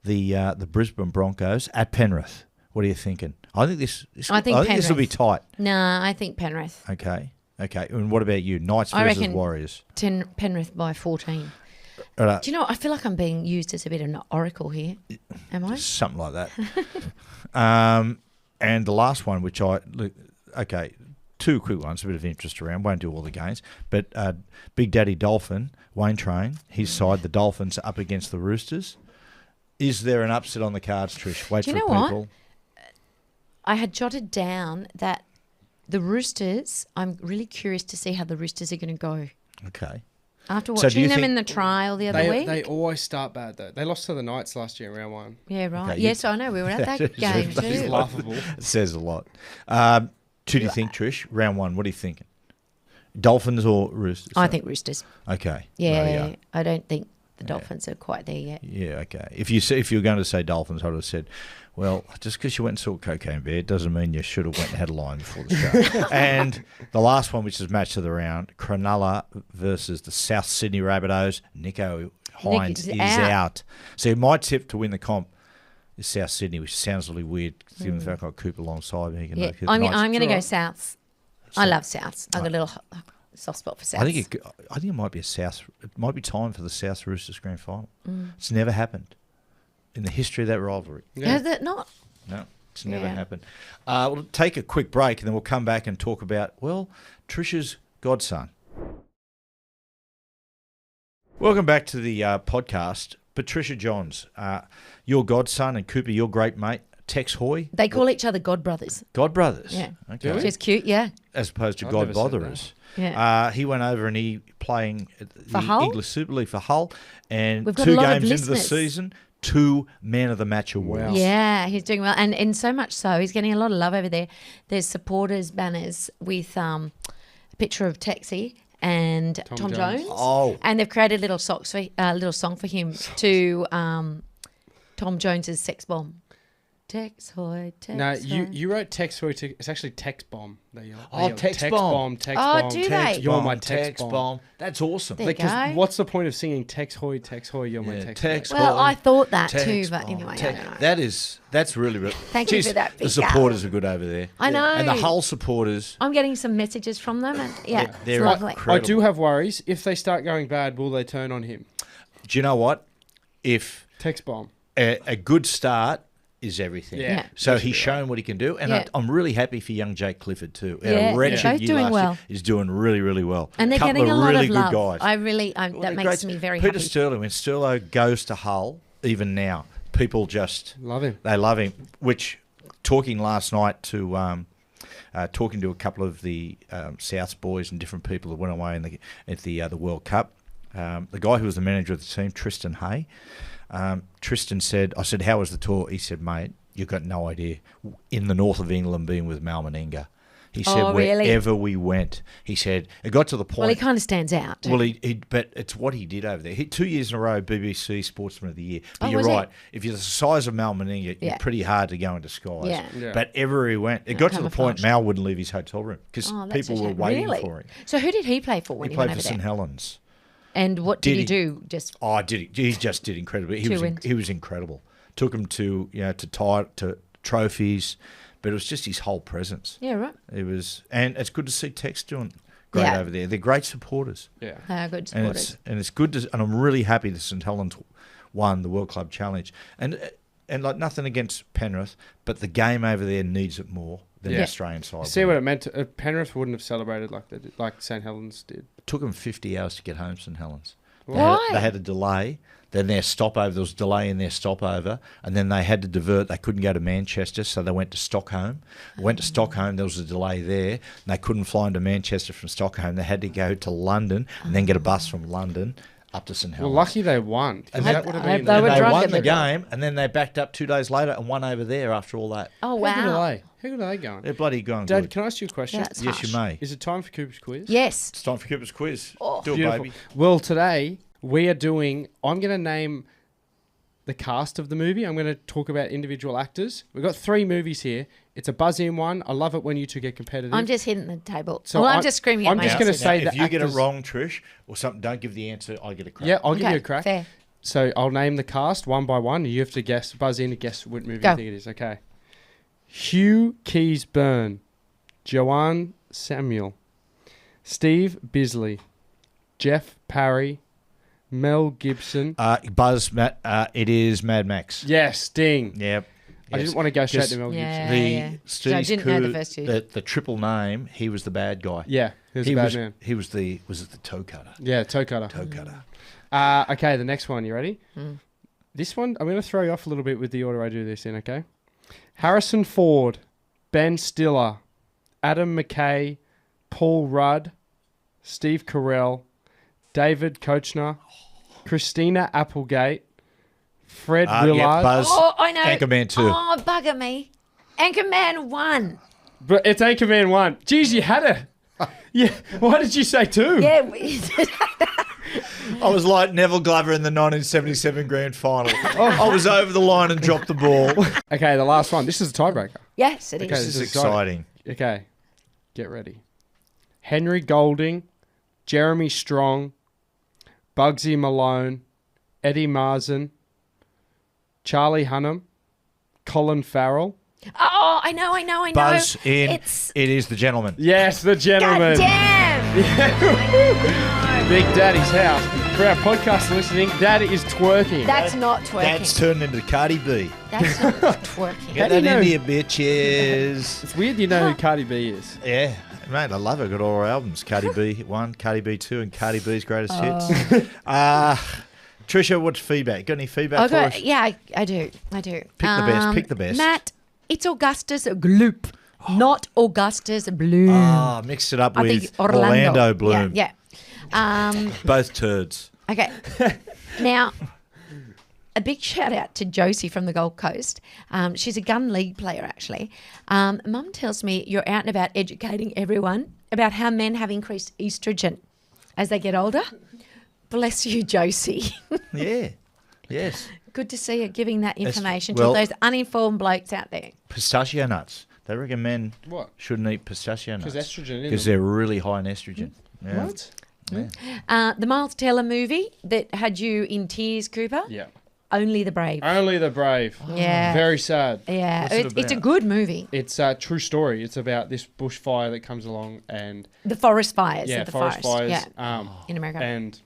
the Brisbane Broncos at Penrith. What are you thinking? I think this I think this will be tight. Nah, I think Penrith. Okay. And what about you? Knights I versus reckon- Warriors. Penrith by 14. All right. Do you know, I feel like I'm being used as a bit of an oracle here. Am I? Something like that. And the last one, which two quick ones, a bit of interest around. Won't do all the games, but Big Daddy Dolphin, Wayne Train, his side, the Dolphins are up against the Roosters. Is there an upset on the cards, Trish? Wait Do for you it, know what? people. I had jotted down that the Roosters, I'm really curious to see how the Roosters are going to go. Okay. After So do watching you them think- in the trial the other week. They always start bad though. They lost to the Knights last year in round one. Yeah, right. Okay, Yes, I know. We were at that game It's too. laughable. It says a lot. Who do you think, Trish? Round one, what are you thinking? Dolphins or Roosters? I think Roosters. Okay. Yeah, rightio. I don't think the Dolphins are quite there yet. Yeah, okay. If you were going to say Dolphins, I would have said, well, just because you went and saw Cocaine Bear doesn't mean you should have went and had a line before the show. And the last one, which is match of the round, Cronulla versus the South Sydney Rabbitohs. Nico Hines is out. So my tip to win the comp is South Sydney, which sounds really weird, given the fact I've got Cooper alongside me. Yeah. I'm going to go Souths. I love Souths. I've got a little soft spot for Souths. I think it might be a South. It might be time for the South Roosters grand final. It's never happened in the history of that rivalry. Yeah. Has it not? No, it's never Yeah. happened. We'll take a quick break and then we'll come back and talk about, well, Trisha's godson. Welcome back to the podcast. Patricia Johns, your godson, and Cooper, your great mate, Tex Hoy. They call each other God brothers. God brothers. Yeah. Okay. Really? Which is cute, yeah. As opposed to I've God never said botherers. Yeah. He went over and he playing For the Hull? English Super League for Hull, and We've got 2 a lot of games into the listeners. season, 2 Man of the Match awards. Wow. Yeah, he's doing well. And so much so, he's getting a lot of love over there. There's supporters banners with a picture of Texie and Tom Jones. Jones. Oh. And they've created little song for him to Tom Jones's Sex Bomb. Tex Hoy, Tex No, Hoy. you wrote text for it's actually text bomb. Text text bomb. bomb. Text Oh, bomb. do text they? You're my text bomb. That's awesome. There you Because go. what's the point of singing text hoy, you're my Yeah, text text bomb? Well, bomb, I thought that text too, but bomb, anyway, I text- don't know. That's really. Thank you for that, The big supporters are good over there. I know. And the Hull supporters, I'm getting some messages from them, and yeah, they're it's lovely. incredible. I do have worries. If they start going bad, will they turn on him? Do you know what? If Text bomb. a good start is everything. Yeah. Yeah. So he's shown what he can do, and Yeah. I'm really happy for young Jake Clifford too. Had Yeah, a wretched they're both year doing last well. year. He's doing really, really well. And they're Couple getting a lot really of good love. guys. I really, Well, that they're makes great. me very Peter happy. Sterling, when Sterlo goes to Hull, even now, people just Love him. They love him. Which, talking last night to talking to a couple of the Souths boys and different people that went away at the World Cup, the guy who was the manager of the team, Tristan Hay, Tristan said, I said, how was the tour? He said, mate, you've got no idea. In the north of England, being with Mal Meninga. He said, Oh, really? wherever we went, he said, it got to the point. Well, he kind of stands out. Well, but it's what he did over there. 2 years in a row, BBC Sportsman of the Year. But Oh, you're was he? right. If you're the size of Mal Meninga, Yeah. you're pretty hard to go into skies. Yeah. Yeah. But everywhere he went, it got to the point camouflage. Mal wouldn't leave his hotel room because Oh, that's people a were shame. waiting Really? for him. So who did he play for when He he went played over for St there? Helens. And what did Did he he? do? Just Oh, did he? He just did incredibly. He 2 was wins. he was incredible. Took him to to trophies, but it was just his whole presence. yeah, right. It was, and it's good to see Tex doing great Yeah. over there. They're great supporters. Yeah. They are good And supporters. it's good to, and I'm really happy that St Helens won the World Club Challenge. And like nothing against Penrith, but the game over there needs it more than Yeah. the Australian side. See what it meant. Penrith wouldn't have celebrated like they did, like St Helens did. It took them 50 hours to get home, St Helens. Why? They had a delay. Then their stopover, there was a delay in their stopover, and then they had to divert. They couldn't go to Manchester, so they went to Stockholm. Went to Stockholm, there was a delay there, and they couldn't fly into Manchester from Stockholm. They had to go to London and then get a bus from London up to St Well, Helens. lucky they won. 'cause And that that- would have I- been. they were They drunk won at the the time. game, and then they backed up 2 days later and won over there after all that. Oh, How good are wow. they? How good are they going? They're bloody going Dad, good. can I ask you a question? Yeah, that's Yes, you harsh. may. Is it time for Cooper's quiz? Yes. It's time for Cooper's quiz. Oh. Do it, Beautiful. baby. Well, today we are doing. I'm going to name the cast of the movie. I'm going to talk about individual actors. We've got 3 movies here. It's a buzz-in one. I love it when you two get competitive. I'm just hitting the table. So well, I'm I'm- just screaming at I'm my just gonna answers. say Now, if the you get it actors- wrong, Trish, or something, don't give the answer. I get a crack. Yeah, I'll give Okay, you a crack. fair. So I'll name the cast one by one. You have to guess, buzz in and guess what movie Go. you think it is. Okay. Hugh Keys Byrne, Joanne Samuel, Steve Bisley, Jeff Parry, Mel Gibson. Buzz, Matt, it is Mad Max. Yes, ding. Yep. I Yes. didn't want to go straight Just to Mel Yeah. Gibson. The So I Steve's didn't know the coup, first two. the triple name, he was the bad guy. Yeah, he was a bad man. He was the toe cutter. Yeah, toe cutter. Toe cutter. Okay, the next one. You ready? Hmm. This one, I'm going to throw you off a little bit with the order I do this in, okay? Harrison Ford, Ben Stiller, Adam McKay, Paul Rudd, Steve Carell, David Koechner, Christina Applegate, Fred Willard. Yeah, Buzz. Oh, I know. Anchorman 2. Oh, bugger me. Anchorman 1. But it's Anchorman 1. Jeez, you had it. Yeah. Why did you say 2? Yeah. I was like Neville Glover in the 1977 grand final. I was over the line and dropped the ball. Okay, the last one. This is a tiebreaker. Yes, it is. Okay. This is exciting. Okay, get ready. Henry Golding, Jeremy Strong, Bugsy Malone, Eddie Marzen, Charlie Hunnam, Colin Farrell. Oh, I know. Buzz in. It's It is the gentleman. Yes, the gentleman. God damn. Big Daddy's house. For our podcast listening, Dad is twerking. That's not twerking. That's turned into Cardi B. That's not twerking. Get do you that know? into you, bitches. It's weird you know who Cardi B is. Yeah, mate, I love her. Got all her albums. Cardi B 1, Cardi B 2, and Cardi B's greatest hits. Trisha, what's feedback? Got any feedback for us? Yeah, I do. Pick the best. Pick the best. Matt, it's Augustus Gloop, not Augustus Bloom. Ah, mixed it up I with think Orlando Bloom. Yeah. Both turds. Okay. Now, a big shout out to Josie from the Gold Coast. She's a gun league player, actually. Mum tells me you're out and about educating everyone about how men have increased estrogen as they get older. Bless you, Josie. Yeah. Yes. Good to see you giving that information well- to those uninformed blokes out there. Pistachio nuts. They reckon men What? shouldn't eat pistachio nuts. Because estrogen in Because them. they're really high in estrogen. Yeah. What? The Miles Teller movie that had you in tears, Cooper. Yeah. Only the Brave. Only the Brave. Yeah. Very sad. Yeah, What's it it's a about? good movie. It's a true story. It's about this bushfire that comes along and The forest fires. yeah, of the forest fires. Yeah, in America. And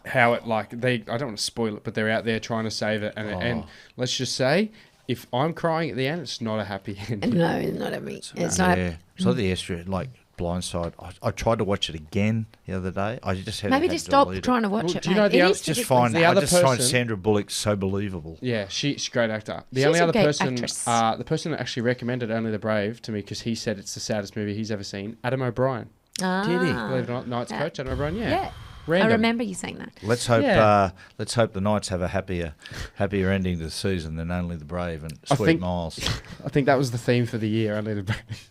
how it I don't want to spoil it, but they're out there trying to save it. And let's just say, if I'm crying at the end, it's not a happy ending. No, not a me. It's not. Yeah. So the estrogen, like Blindside, I tried to watch it again the other day. I just had Maybe had just to stop delete it. trying to watch Well, it. do you know mate. the It other- is Just ridiculous. find The I other just find person- Sandra Bullock so believable. Yeah, she's a great actor. The She's only a other great person, actress. the person that actually recommended Only the Brave to me because he said it's the saddest movie he's ever seen. Adam O'Brien. Ah, Did he? Believe it or not, Knights coach Adam O'Brien. Yeah. Yeah. Random. I remember you saying that. Let's hope Yeah. let's hope the Knights have a happier ending to the season than Only the Brave and I Sweet think- Miles. I think that was the theme for the year. Only the Brave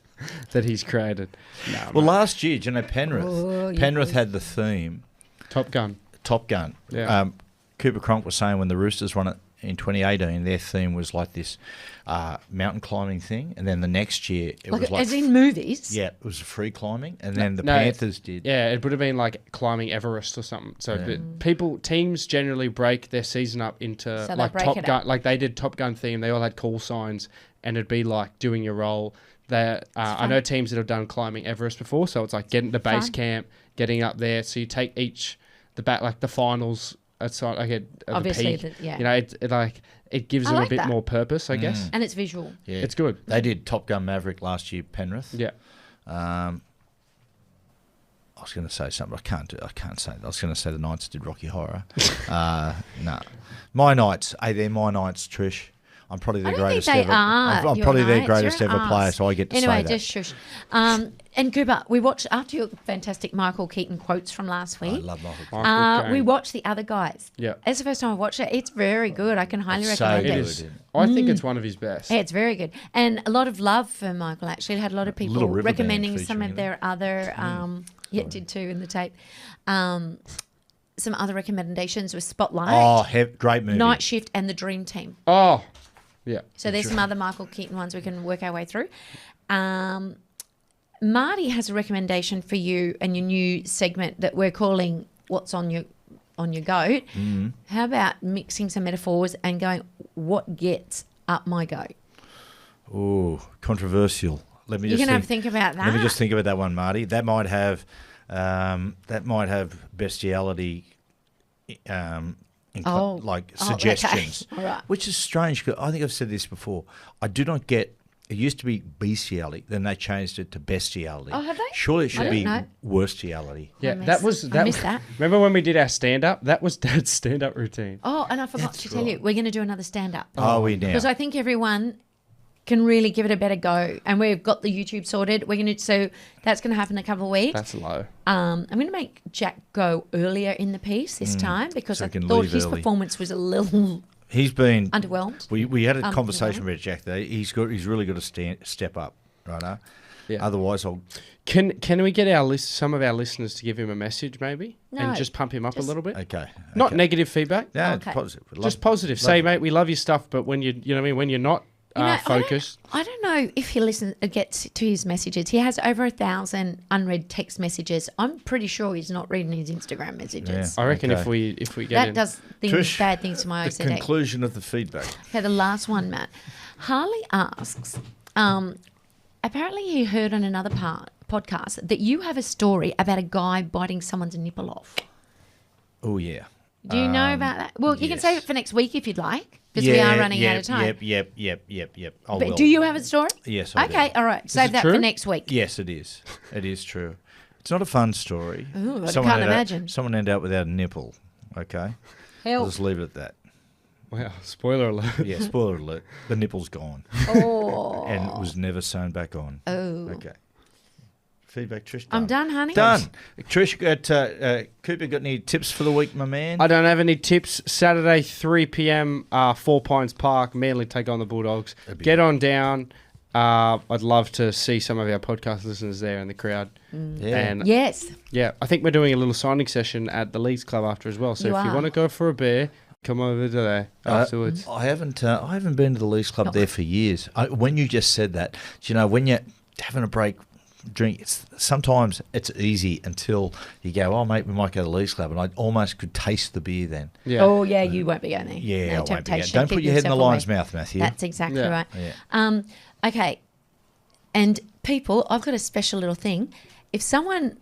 that he's created. No, Well, mate. last year, do you know Penrith? Oh, yeah. Penrith had the theme Top Gun. Top Gun. Yeah. Cooper Cronk was saying when the Roosters won it in 2018, their theme was like this mountain climbing thing, and then the next year it was like as in movies. yeah, it was free climbing, and then the No, Panthers did. Yeah, it would have been like climbing Everest or something. So but teams generally break their season up into So they like break Top it Gun. up. Like they did Top Gun theme. They all had call signs, and it'd be like doing your role. I know teams that have done climbing Everest before, so it's like getting to base Fun. camp, getting up there. So you take the finals. It's like the Obviously, peak. yeah. You know, it gives I them like a bit that. more purpose, I guess. And it's visual. Yeah, It's good. They did Top Gun Maverick last year, Penrith. Yeah. I was going to say something. I can't say it. I was going to say the Knights did Rocky Horror. No. My Knights. Hey, they're my Knights, Trish. I'm probably I their don't think greatest they ever. are. I'm your probably their Knights. greatest You're ever an player, arse. so I get to anyway, say that. just shush. And Cooper, we watched after your fantastic Michael Keaton quotes from last I week. love Michael. Michael We Caine. watched The Other Guys. Yeah. It's the first time I watched it. It's very good. I can highly It's so recommend It it. good. is. I think it's one of his best. Yeah, it's very good. And a lot of love for Michael, actually. It had a lot of people Little River Band recommending some featuring of their other, yeah, it did too in the tape. Some other recommendations was Spotlight, Oh, great movie. Night Shift, and The Dream Team. Oh, yeah. So there's some other Michael Keaton ones we can work our way through. Marty has a recommendation for you and your new segment that we're calling "What's on Your Goat." Mm-hmm. How about mixing some metaphors and going, "What gets up my goat?" Oh, controversial. Let me You just can have a think about that. Let me just think about that one, Marty. That might have bestiality. Like Oh, suggestions, okay. All right. which is strange. 'Cause I think I've said this before. I do not get. It used to be bestiality, then they changed it to bestiality. Oh, have they? Surely it I should be didn't know. worstiality. Yeah, missed- that was I that. missed that. Remember when we did our stand up? That was Dad's stand up routine. Oh, and I forgot to tell you, we're going to do another stand-up. Are we now? Because I think everyone can really give it a better go. And we've got the YouTube sorted. So that's going to happen in a couple of weeks. That's low. I'm going to make Jack go earlier in the piece this time because so I he can thought leave his early. performance was a little He's been underwhelmed. We had a conversation underwhelmed. about Jack there. He's really got to step up, right? Yeah. Otherwise, I'll. Can we get some of our listeners to give him a message maybe No, and just pump him up a little bit? Okay. Not okay. negative feedback. Yeah, Okay. it's positive. Just positive. Say, mate, we love your stuff, but when you know what I mean, when you're not focused. I don't know if he gets to his messages. He has over 1,000 unread text messages. I'm pretty sure he's not reading his Instagram messages. I reckon Okay. if we get That in. does Trish, bad things to my The OCD. conclusion of the feedback. Okay, the last one, Matt. Harley asks, apparently he heard on another podcast that you have a story about a guy biting someone's nipple off. Oh, yeah. Do you know about that? Well, you can yes. save it for next week if you'd like, because we are running out of time. Yep. I But will. do you have a story? Yes, I do. Okay, all right. Save it that true? for next week. Yes, it is. It is true. It's not a fun story. Ooh, I can't imagine. Someone ended up without a nipple. Okay. I'll Help. just leave it at that. Wow, spoiler alert. Yeah, spoiler alert. The nipple's gone. Oh. And it was never sewn back on. Oh. Okay. Feedback, Trish. I'm done, honey. Done. Trish, Cooper, got any tips for the week, my man? I don't have any tips. Saturday, 3 p.m, 4 Pines Park. Manly take on the Bulldogs. Get on down. I'd love to see some of our podcast listeners there in the crowd. Yeah. And Yes. yeah, I think we're doing a little signing session at the Leagues Club after as well. So You if you are. want to go for a beer, come over to there afterwards. I haven't been to the Leagues Club there for years. When you just said that, do you know, when you're having a break, drink, sometimes it's easy until you go, oh, mate, we might go to the Leagues Club. And I almost could taste the beer then. Yeah. Oh, yeah, you won't be going there. Yeah, No I won't be going. temptation. Don't put Keep your head in the yourself lion's away. mouth, Matthew. That's exactly Yeah. right. Yeah. Okay. And people, I've got a special little thing. If someone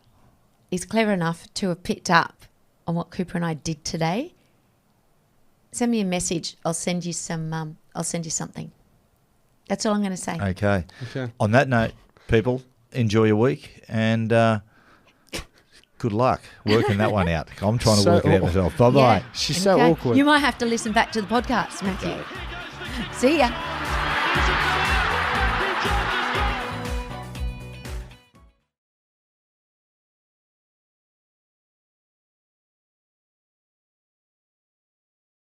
is clever enough to have picked up on what Cooper and I did today, send me a message. I'll send you some. I'll send you something. That's all I'm going to say. Okay. Okay. On that note, people, enjoy your week and good luck working that one out. I'm trying to So work it out myself. Bye-bye. Yeah. She's so Okay? awkward. You might have to listen back to the podcast, Matthew. See ya. Is it